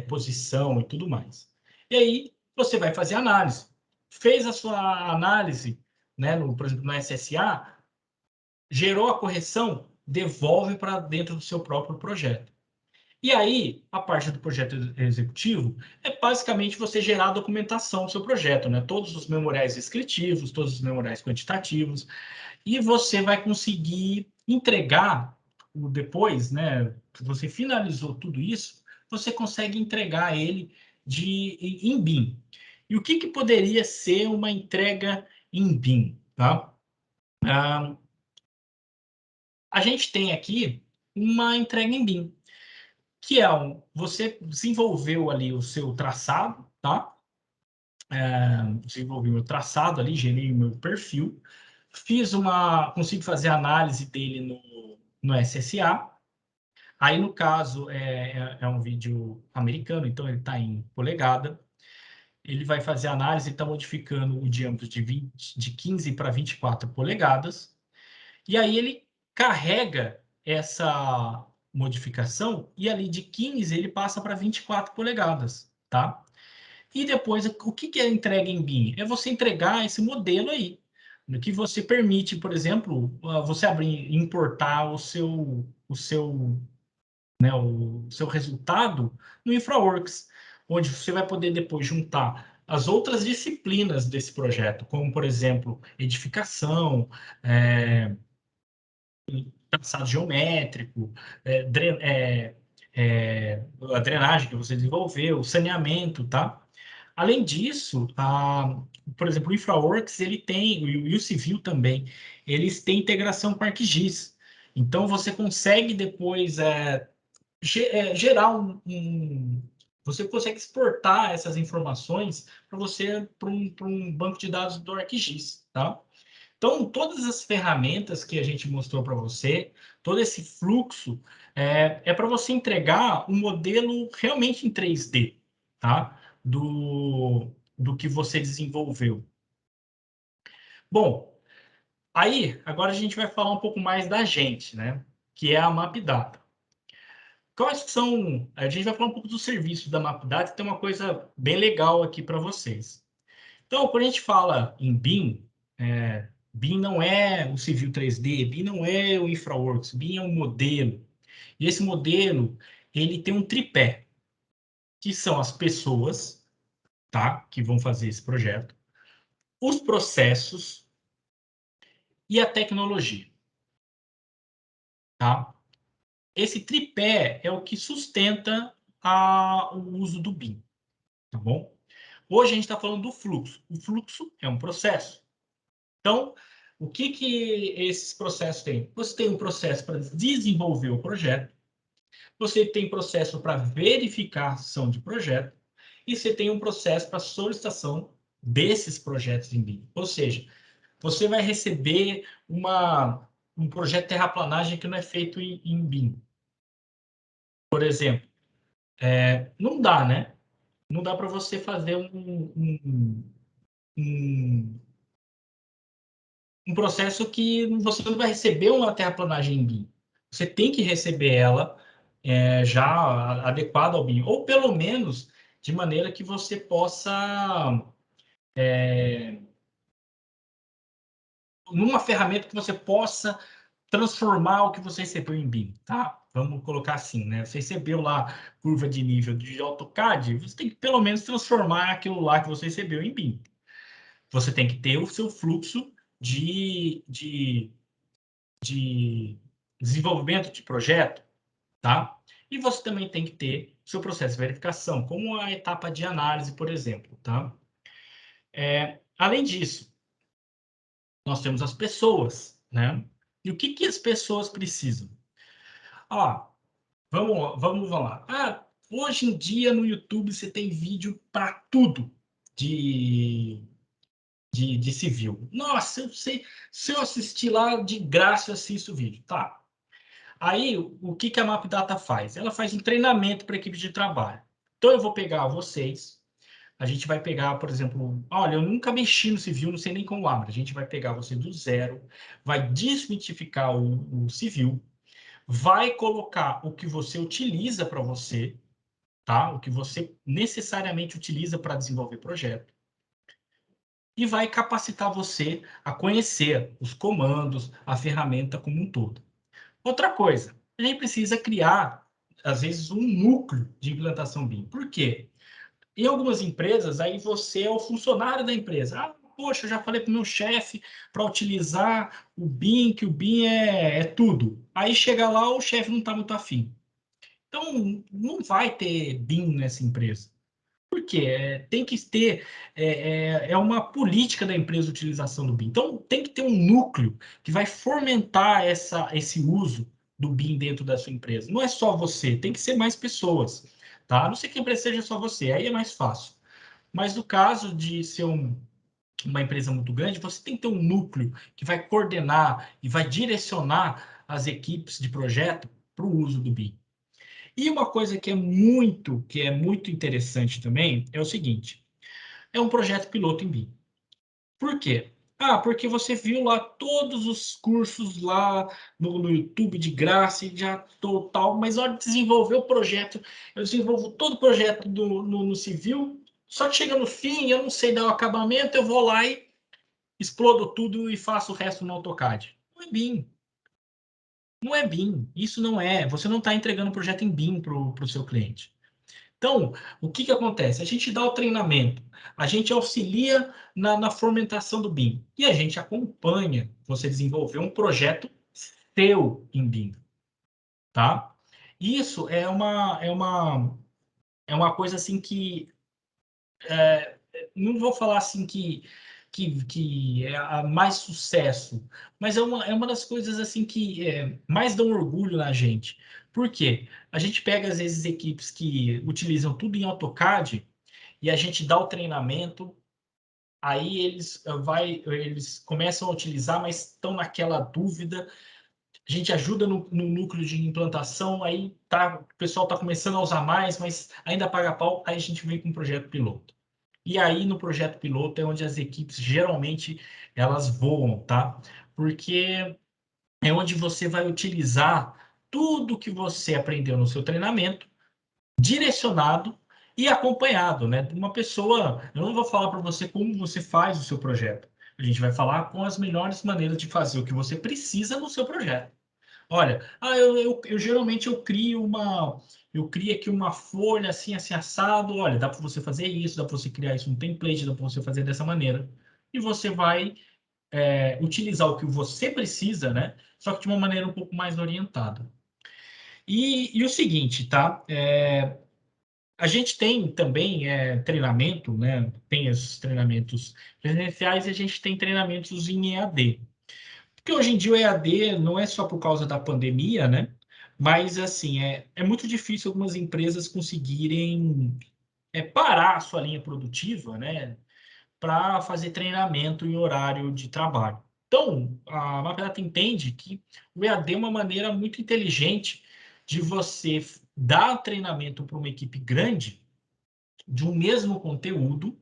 posição e tudo mais. E aí você vai fazer análise. Fez a sua análise, né, por exemplo, no SSA, gerou a correção, devolve para dentro do seu próprio projeto. E aí, a parte do projeto executivo é basicamente você gerar a documentação do seu projeto, né? Todos os memoriais descritivos, todos os memoriais quantitativos, e você vai conseguir entregar depois, né? Que você finalizou tudo isso, você consegue entregar ele em BIM. E o que poderia ser uma entrega em BIM, tá? A gente tem aqui uma entrega em BIM, que é você desenvolveu ali o seu traçado, tá? Desenvolvi o meu traçado ali, gerei o meu perfil, consigo fazer análise dele no SSA. Aí, no caso, é um vídeo americano, então ele está em polegada. Ele vai fazer a análise, está modificando o diâmetro de 15 para 24 polegadas. E aí ele carrega essa modificação e ali de 15 ele passa para 24 polegadas, tá? E depois, o que é entrega em BIM? É você entregar esse modelo aí, no que você permite, por exemplo, você abrir e importar o seu resultado no InfraWorks, onde você vai poder depois juntar as outras disciplinas desse projeto, como, por exemplo, edificação, traçado geométrico, a drenagem que você desenvolveu, saneamento, tá? Além disso, por exemplo, o InfraWorks, ele tem, e o Civil também, eles têm integração com a ArcGIS. Então, você consegue depois gerar você consegue exportar essas informações para você para um banco de dados do ArcGIS, tá? Então, todas as ferramentas que a gente mostrou para você, todo esse fluxo, para você entregar um modelo realmente em 3D, tá? Do que você desenvolveu. Bom, aí, agora a gente vai falar um pouco mais da gente, né? Que é a MapData. Quais são... A gente vai falar um pouco do serviço da MapData, tem uma coisa bem legal aqui para vocês. Então, quando a gente fala em BIM, BIM não é o Civil 3D, BIM não é o InfraWorks, BIM é um modelo. E esse modelo, ele tem um tripé, que são as pessoas, tá? Que vão fazer esse projeto, os processos e a tecnologia, tá? Esse tripé é o que sustenta o uso do BIM, tá bom? Hoje a gente está falando do fluxo. O fluxo é um processo. Então, o que esses processos têm? Você tem um processo para desenvolver o projeto, você tem processo para verificação de projeto, e você tem um processo para solicitação desses projetos em BIM. Ou seja, você vai receber um projeto de terraplanagem que não é feito em BIM. Por exemplo, não dá, né? Não dá para você fazer um um processo que você não vai receber uma terraplanagem em BIM. Você tem que receber ela já adequada ao BIM, ou pelo menos de maneira que você possa numa ferramenta que você possa transformar o que você recebeu em BIM, tá? Vamos colocar assim, né? Você recebeu lá curva de nível de AutoCAD, você tem que pelo menos transformar aquilo lá que você recebeu em BIM. Você tem que ter o seu fluxo de desenvolvimento de projeto, tá? E você também tem que ter o seu processo de verificação, como a etapa de análise, por exemplo, tá? Além disso, nós temos as pessoas, né? E o que as pessoas precisam? Ah, vamos lá. Hoje em dia no YouTube você tem vídeo para tudo de, de civil. Nossa, eu sei, se eu assistir lá de graça, eu assisto o vídeo. Tá. Aí, o que a MapData faz? Ela faz um treinamento para a equipe de trabalho. Então, eu vou pegar vocês, a gente vai pegar, por exemplo, olha, eu nunca mexi no civil, não sei nem como abre. A gente vai pegar você do zero, vai desmitificar o civil, vai colocar o que você utiliza para você, tá? O que você necessariamente utiliza para desenvolver projeto. E vai capacitar você a conhecer os comandos, a ferramenta como um todo. Outra coisa, a gente precisa criar, às vezes, um núcleo de implantação BIM. Por quê? Em algumas empresas, aí você é o funcionário da empresa. Poxa, eu já falei para o meu chefe para utilizar o BIM, que o BIM é tudo. Aí chega lá, o chefe não está muito afim. Então, não vai ter BIM nessa empresa. Por quê? Tem que ter, é uma política da empresa a utilização do BIM. Então, tem que ter um núcleo que vai fomentar esse uso do BIM dentro da sua empresa. Não é só você, tem que ser mais pessoas, tá? A não ser que a empresa seja só você, aí é mais fácil. Mas no caso de ser uma empresa muito grande, você tem que ter um núcleo que vai coordenar e vai direcionar as equipes de projeto para o uso do BIM. E uma coisa que é muito interessante também é o seguinte: é um projeto piloto em BIM. Por quê? Porque você viu lá todos os cursos lá no YouTube de graça e já total, mas na hora de desenvolver o projeto, eu desenvolvo todo o projeto no civil, só que chega no fim, eu não sei dar o acabamento, eu vou lá e explodo tudo e faço o resto no AutoCAD. Não é BIM. Não é BIM. Isso não é. Você não está entregando o projeto em BIM para o seu cliente. Então, o que acontece? A gente dá o treinamento, a gente auxilia na fomentação do BIM e a gente acompanha você desenvolver um projeto seu em BIM, tá? Isso é uma coisa assim que não vou falar assim que é a mais sucesso, mas é uma das coisas assim que mais dão orgulho na gente. Por quê? A gente pega, às vezes, equipes que utilizam tudo em AutoCAD e a gente dá o treinamento, aí eles começam a utilizar, mas estão naquela dúvida. A gente ajuda no núcleo de implantação, aí o pessoal está começando a usar mais, mas ainda paga pau, aí a gente vem com um projeto piloto. E aí, no projeto piloto, é onde as equipes geralmente elas voam, tá? Porque é onde você vai utilizar tudo que você aprendeu no seu treinamento, direcionado e acompanhado, né? De uma pessoa. Eu não vou falar para você como você faz o seu projeto. A gente vai falar com as melhores maneiras de fazer o que você precisa no seu projeto. Olha, eu geralmente eu crio aqui uma folha assim, assim, assado. Olha, dá para você fazer isso, dá para você criar isso no template, dá para você fazer dessa maneira. E você vai utilizar o que você precisa, né? Só que de uma maneira um pouco mais orientada. E o seguinte, tá? A gente tem também treinamento, né? Tem esses treinamentos presenciais e a gente tem treinamentos em EAD. Porque hoje em dia o EAD não é só por causa da pandemia, né? Mas, assim, é muito difícil algumas empresas conseguirem parar a sua linha produtiva, né? Para fazer treinamento em horário de trabalho. Então, a Mapdata entende que o EAD é uma maneira muito inteligente de você dar treinamento para uma equipe grande de um mesmo conteúdo,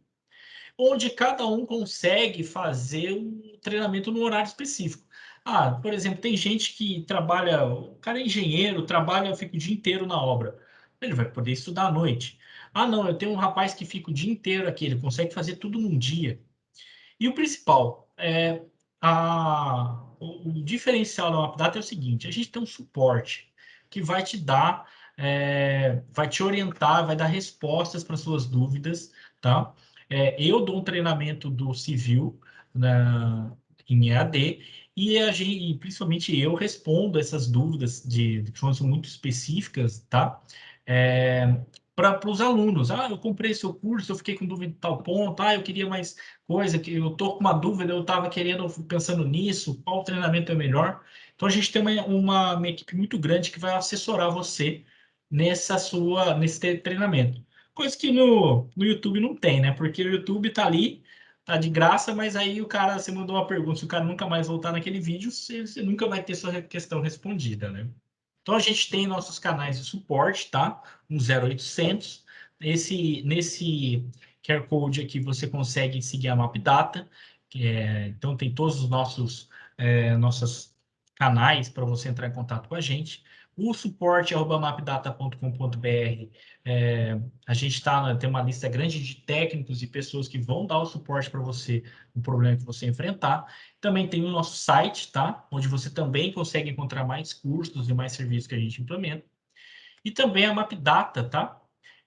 onde cada um consegue fazer o treinamento no horário específico. Por exemplo, tem gente que trabalha, o cara é engenheiro, trabalha, fica o dia inteiro na obra. Ele vai poder estudar à noite. Não, eu tenho um rapaz que fica o dia inteiro aqui, ele consegue fazer tudo num dia. E o principal, o diferencial da MapData é o seguinte: a gente tem um suporte que vai te dar, vai te orientar, vai dar respostas para suas dúvidas, tá? Eu dou um treinamento do civil em EAD e e principalmente eu respondo essas dúvidas que são muito específicas, tá? Para os alunos. Eu comprei seu curso, eu fiquei com dúvida de tal ponto, eu queria mais coisa, que eu tô com uma dúvida, eu estava pensando nisso, qual treinamento é melhor. Então a gente tem uma equipe muito grande que vai assessorar você nesse treinamento. Coisa que no YouTube não tem, né? Porque o YouTube tá ali, tá de graça, mas aí você mandou uma pergunta, se o cara nunca mais voltar naquele vídeo, você nunca vai ter sua questão respondida, né? Então a gente tem nossos canais de suporte, tá? Um 0800. Nesse QR Code aqui você consegue seguir a MapData. Então tem todos os nossos canais para você entrar em contato com a gente. O suporte@mapdata.com.br, a gente tem uma lista grande de técnicos e pessoas que vão dar o suporte para você no problema que você enfrentar. Também tem o nosso site, tá? Onde você também consegue encontrar mais cursos e mais serviços que a gente implementa. E também a MapData, tá?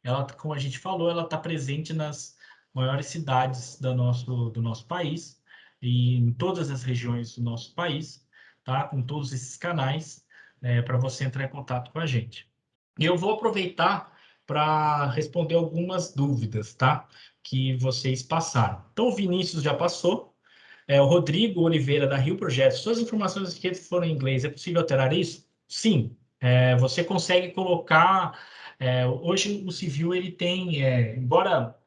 Ela, como a gente falou, ela está presente nas maiores cidades do nosso país e em todas as regiões do nosso país, tá? Com todos esses canais, para você entrar em contato com a gente. E eu vou aproveitar para responder algumas dúvidas, tá? Que vocês passaram. Então, o Vinícius já passou. O Rodrigo Oliveira, da Rio Projetos. Suas informações aqui foram em inglês. É possível alterar isso? Sim. Você consegue colocar. Hoje o civil ele tem, embora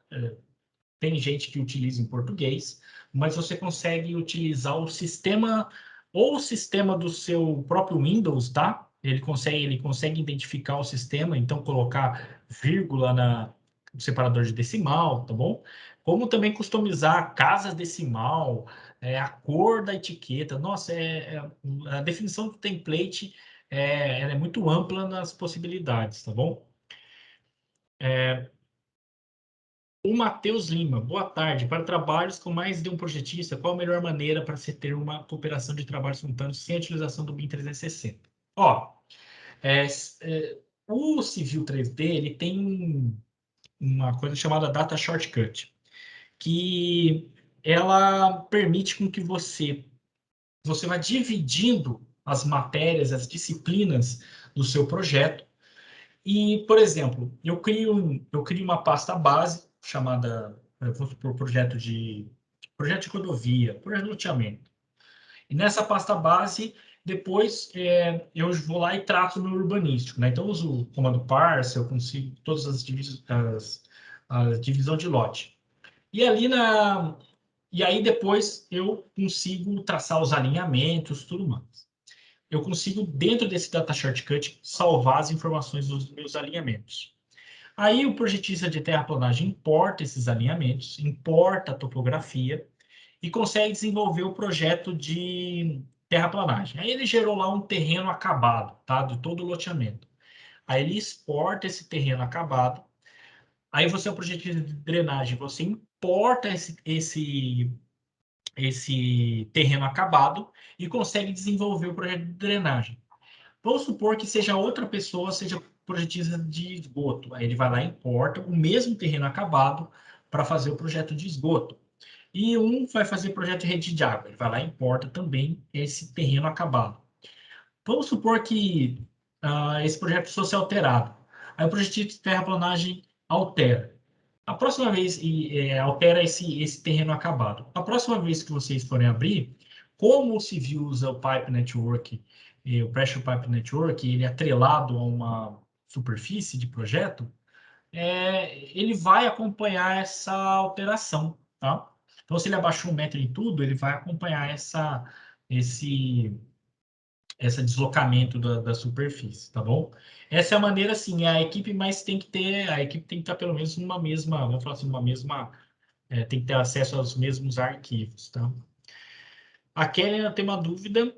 tem gente que utiliza em português, mas você consegue utilizar o sistema ou o sistema do seu próprio Windows, tá? Ele consegue identificar o sistema, então colocar vírgula no separador de decimal, tá bom? Como também customizar a casa decimal, a cor da etiqueta. Nossa, a definição do template ela é muito ampla nas possibilidades, tá bom? O Matheus Lima, boa tarde. Para trabalhos com mais de um projetista, qual a melhor maneira para se ter uma cooperação de trabalhos simultâneos sem a utilização do BIM 360? Ó, é, o Civil 3D ele tem uma coisa chamada Data Shortcut, que ela permite com que você vá dividindo as matérias, as disciplinas do seu projeto. E, por exemplo, eu crio uma pasta base chamada, vou supor, projeto de rodovia, projeto de loteamento. E nessa pasta base, depois eu vou lá e trato no urbanístico, né? Então, eu uso o comando parse, eu consigo todas a divisão de lote. E e aí depois eu consigo traçar os alinhamentos, tudo mais. Eu consigo, dentro desse data shortcut, salvar as informações dos meus alinhamentos. Aí o projetista de terraplanagem importa esses alinhamentos, importa a topografia e consegue desenvolver o projeto de terraplanagem. Aí ele gerou lá um terreno acabado, tá? De todo o loteamento. Aí ele exporta esse terreno acabado. Aí você é o projetista de drenagem, você importa esse terreno acabado e consegue desenvolver o projeto de drenagem. Vamos supor que seja outra pessoa, seja projetista de esgoto. Aí ele vai lá e importa o mesmo terreno acabado para fazer o projeto de esgoto. E um vai fazer projeto de rede de água. Ele vai lá e importa também esse terreno acabado. Vamos supor que esse projeto precisou ser alterado. Aí o projetista de terraplanagem altera. A próxima vez, altera esse terreno acabado. A próxima vez que vocês forem abrir, como o civil usa o Pipe Network, o Pressure Pipe Network, ele é atrelado a uma superfície de projeto, ele vai acompanhar essa alteração, tá? Então, se ele abaixou 1 metro em tudo, ele vai acompanhar esse, esse deslocamento da superfície, tá bom? Essa é a maneira, assim, a equipe tem que estar pelo menos numa mesma, vamos falar assim, numa mesma, tem que ter acesso aos mesmos arquivos, tá? A Kelly tem uma dúvida,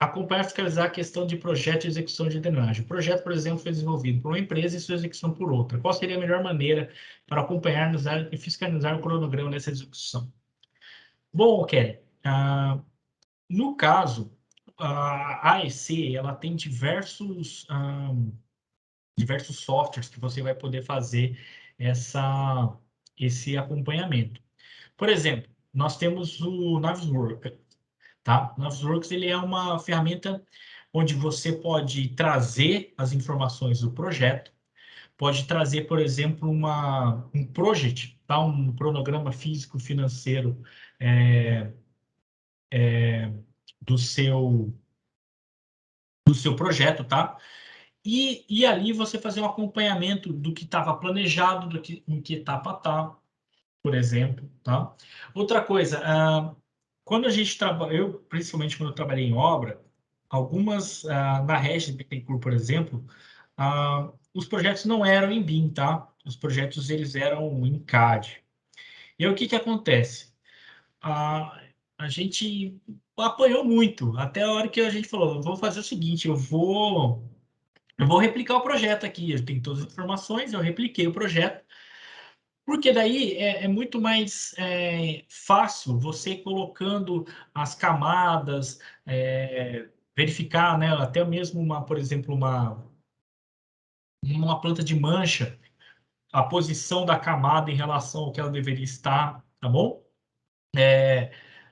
acompanhar e fiscalizar a questão de projeto e execução de drenagem. O projeto, por exemplo, foi desenvolvido por uma empresa e sua execução por outra. Qual seria a melhor maneira para acompanhar e fiscalizar o cronograma dessa execução? Bom, Kelly, no caso, a AEC, ela tem diversos softwares que você vai poder fazer esse acompanhamento. Por exemplo, nós temos o Navisworks, tá? O Navisworks, ele é uma ferramenta onde você pode trazer as informações do projeto, pode trazer, por exemplo, um project, tá? Um cronograma físico-financeiro é, do seu, do seu projeto, tá? E ali você fazer um acompanhamento do que estava planejado, em que etapa está, por exemplo, tá? Outra coisa, quando a gente trabalha, eu, principalmente quando eu trabalhei em obra, na Regis Bittencourt, por exemplo, os projetos não eram em BIM, tá? Os projetos, eles eram em CAD. E aí, o que que acontece? A, a gente apanhou muito, até a hora que a gente falou, vou fazer o seguinte, eu vou replicar o projeto aqui, eu tenho todas as informações, eu repliquei o projeto, porque daí é muito mais fácil você colocando as camadas, verificar, né, até mesmo por exemplo, uma planta de mancha, a posição da camada em relação ao que ela deveria estar, tá bom?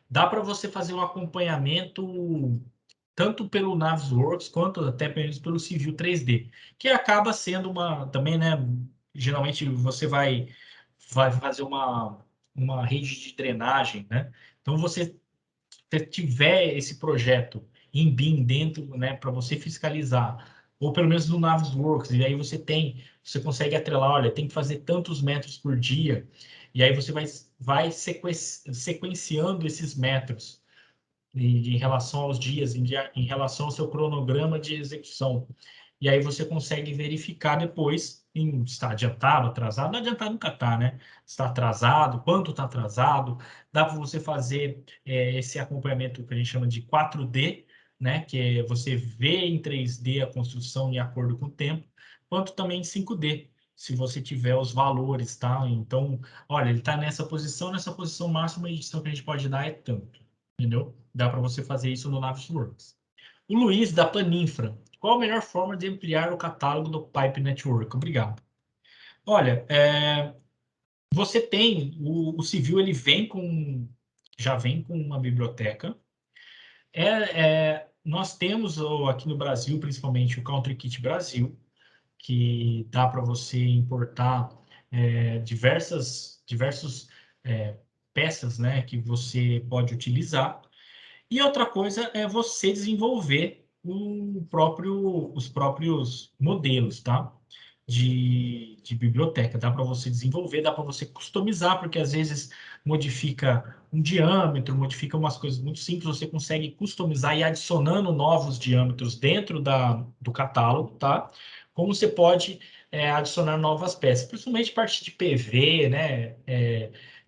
Dá para você fazer um acompanhamento tanto pelo Navisworks quanto até mesmo pelo Civil 3D, que acaba sendo também, né? Geralmente você vai fazer uma rede de drenagem, né? Então você tiver esse projeto em BIM dentro, né, para você fiscalizar, ou pelo menos no Navisworks, e aí você consegue atrelar, olha, tem que fazer tantos metros por dia, e aí você vai sequenciando esses metros em relação aos dias, em relação ao seu cronograma de execução. E aí você consegue verificar depois se está adiantado, atrasado. Não adiantado nunca está, né? Está atrasado, quanto está atrasado. Dá para você fazer esse acompanhamento que a gente chama de 4D, né? Que é você vê em 3D a construção de acordo com o tempo, quanto também em 5D, se você tiver os valores, tá? Então, olha, ele está nessa posição máxima, a edição que a gente pode dar é tanto, entendeu? Dá para você fazer isso no Navisworks. O Luiz, da Planinfra. Qual a melhor forma de ampliar o catálogo do Pipe Network? Obrigado. Olha, você tem o Civil, ele já vem com uma biblioteca. Nós temos aqui no Brasil, principalmente o Country Kit Brasil, que dá para você importar diversas peças, né, que você pode utilizar. E outra coisa é você desenvolver os próprios modelos, tá? De biblioteca. Dá para você desenvolver, dá para você customizar, porque às vezes modifica um diâmetro, modifica umas coisas muito simples, você consegue customizar e adicionando novos diâmetros dentro do catálogo, tá? Como você pode adicionar novas peças, principalmente parte de PV, né?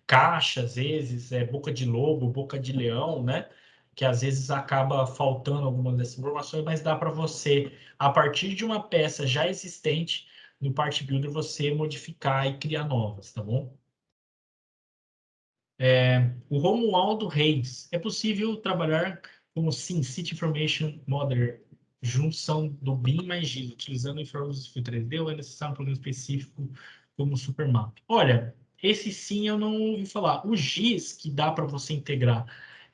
Caixa, às vezes, boca de lobo, boca de leão, né? Que às vezes acaba faltando algumas dessas informações, mas dá para você, a partir de uma peça já existente, no Part Builder, você modificar e criar novas, tá bom? O Romualdo Reis. É possível trabalhar como City Information Model, junção do BIM mais GIS, utilizando informações de 3D ou é necessário um programa específico como o Supermap? Olha, esse sim eu não ouvi falar. O GIS que dá para você integrar,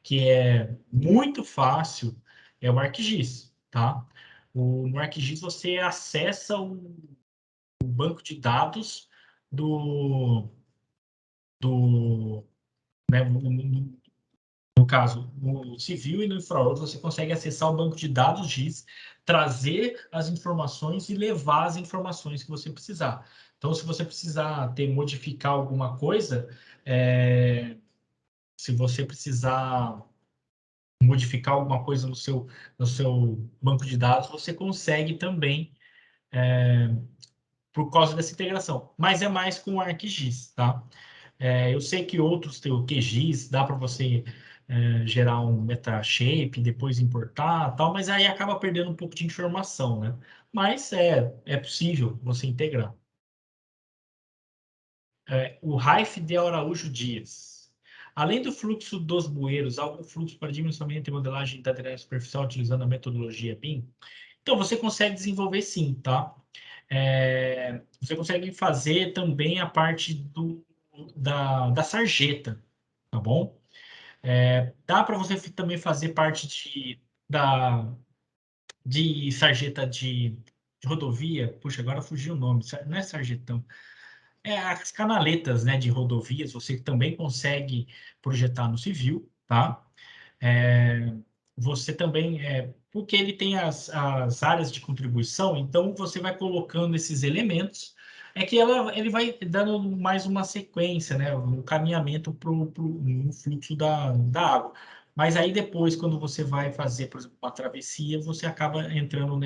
que é muito fácil, é o ArcGIS, tá? No ArcGIS você acessa o banco de dados do né, no caso, no civil e no infrarouge, você consegue acessar o banco de dados GIS, trazer as informações e levar as informações que você precisar. Então, se você precisar modificar alguma coisa, se você precisar modificar alguma coisa no seu banco de dados, você consegue também por causa dessa integração. Mas é mais com o ArcGIS, tá? Eu sei que outros têm o QGIS, dá para você gerar um metashape, depois importar, tal, mas aí acaba perdendo um pouco de informação, né? Mas é possível você integrar. O Raif de Araújo Dias. Além do fluxo dos bueiros, há algum fluxo para dimensionamento e modelagem da drenagem superficial utilizando a metodologia BIM? Então, você consegue desenvolver sim, tá? Você consegue fazer também a parte da sarjeta, tá bom? Dá para você também fazer parte de sarjeta de rodovia. Puxa, agora fugiu o nome, não é sarjetão. As canaletas, né, de rodovias, você também consegue projetar no civil, tá? É, você também, porque ele tem as áreas de contribuição, então você vai colocando esses elementos, ele vai dando mais uma sequência, né, um caminhamento no fluxo da água. Mas aí depois, quando você vai fazer, por exemplo, uma travessia, você acaba entrando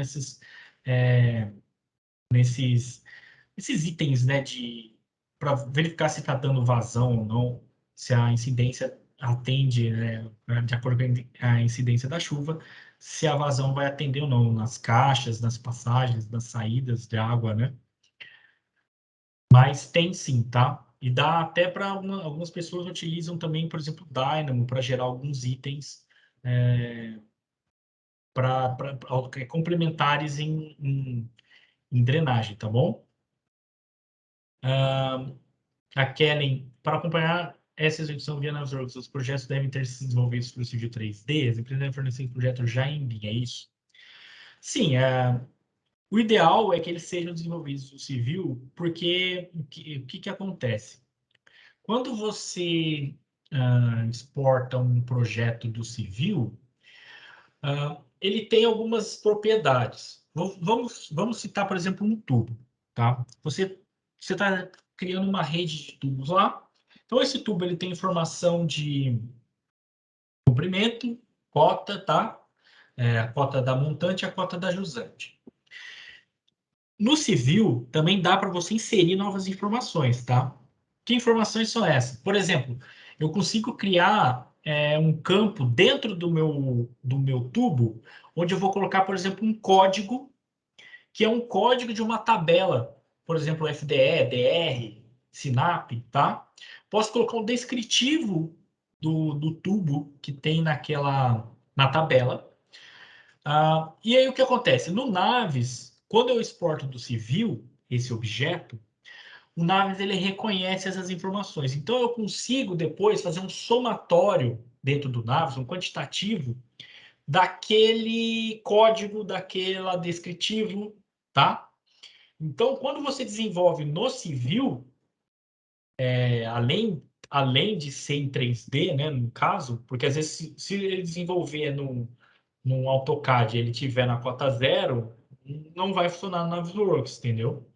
é, nesses esses itens, né, para verificar se está dando vazão ou não, se a incidência atende, né, de acordo com a incidência da chuva, se a vazão vai atender ou não nas caixas, nas passagens, nas saídas de água, né? Mas tem sim, tá? E dá até para algumas pessoas utilizam também, por exemplo, Dynamo para gerar alguns itens complementares em drenagem, tá bom? A Kellen, para acompanhar essa execução via Navisworks, os projetos devem ter sido desenvolvidos pelo Civil 3D, as empresas devem fornecer projetos já em BIM, é isso? Sim, o ideal é que eles sejam desenvolvidos no Civil, porque o que acontece? Quando você exporta um projeto do Civil, ele tem algumas propriedades. Vamos citar, por exemplo, um tubo, tá? Você está criando uma rede de tubos lá. Então, esse tubo ele tem informação de comprimento, cota, tá? A cota da montante e a cota da jusante. No civil, também dá para você inserir novas informações, tá? Que informações são essas? Por exemplo, eu consigo criar um campo dentro do meu tubo, onde eu vou colocar, por exemplo, um código, que é um código de uma tabela, por exemplo, FDE, DR, SINAP, tá? Posso colocar um descritivo do tubo que tem na tabela. E aí o que acontece? No Naves, quando eu exporto do civil esse objeto, o Naves ele reconhece essas informações. Então eu consigo depois fazer um somatório dentro do Naves, um quantitativo daquele código, daquela descritivo, tá? Então, quando você desenvolve no civil, além de ser em 3D, né, no caso, porque às vezes se ele desenvolver num AutoCAD ele tiver na cota zero, não vai funcionar no Navisworks, entendeu?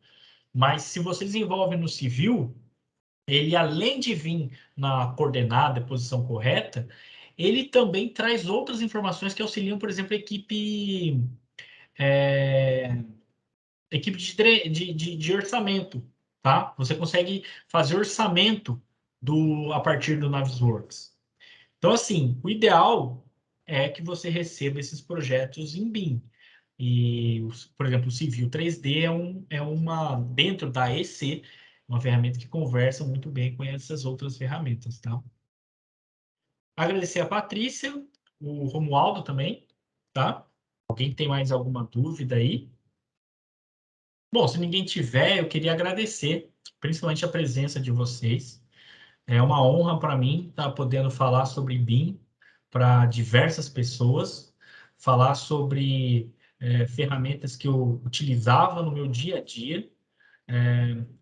Mas se você desenvolve no civil, ele além de vir na coordenada, posição correta, ele também traz outras informações que auxiliam, por exemplo, é, equipe de orçamento, tá? Você consegue fazer orçamento a partir do Navisworks. Então, assim, o ideal é que você receba esses projetos em BIM. E, por exemplo, o Civil 3D dentro da EC, uma ferramenta que conversa muito bem com essas outras ferramentas, tá? Agradecer a Patrícia, o Romualdo também, tá? Alguém tem mais alguma dúvida aí? Bom, se ninguém tiver, eu queria agradecer, principalmente a presença de vocês. É uma honra para mim estar podendo falar sobre BIM para diversas pessoas, falar sobre ferramentas que eu utilizava no meu dia a dia,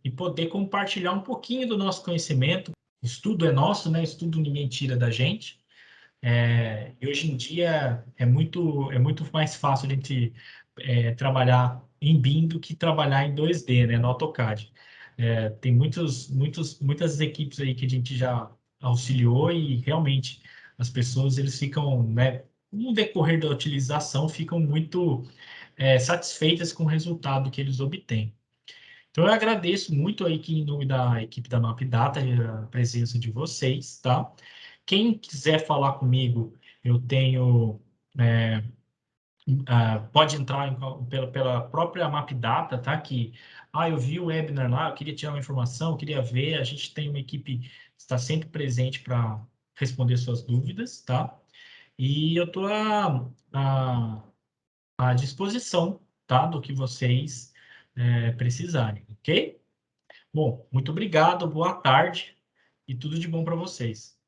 e poder compartilhar um pouquinho do nosso conhecimento. Estudo é nosso, né? Estudo ninguém tira da gente. E hoje em dia é muito mais fácil a gente trabalhar em BIM do que trabalhar em 2D, né, no AutoCAD. Tem muitas equipes aí que a gente já auxiliou e realmente as pessoas eles ficam, né, no decorrer da utilização, ficam muito satisfeitas com o resultado que eles obtêm. Então, eu agradeço muito aí que em nome da equipe da MapData a presença de vocês, tá? Quem quiser falar comigo, eu tenho. é, Pode entrar pela própria MapData, tá? Eu vi o webinar lá, eu queria tirar uma informação, eu queria ver. A gente tem uma equipe que está sempre presente responder suas dúvidas, tá? E eu estou à disposição, tá? Do que vocês precisarem, ok? Bom, muito obrigado, boa tarde e tudo de bom para vocês.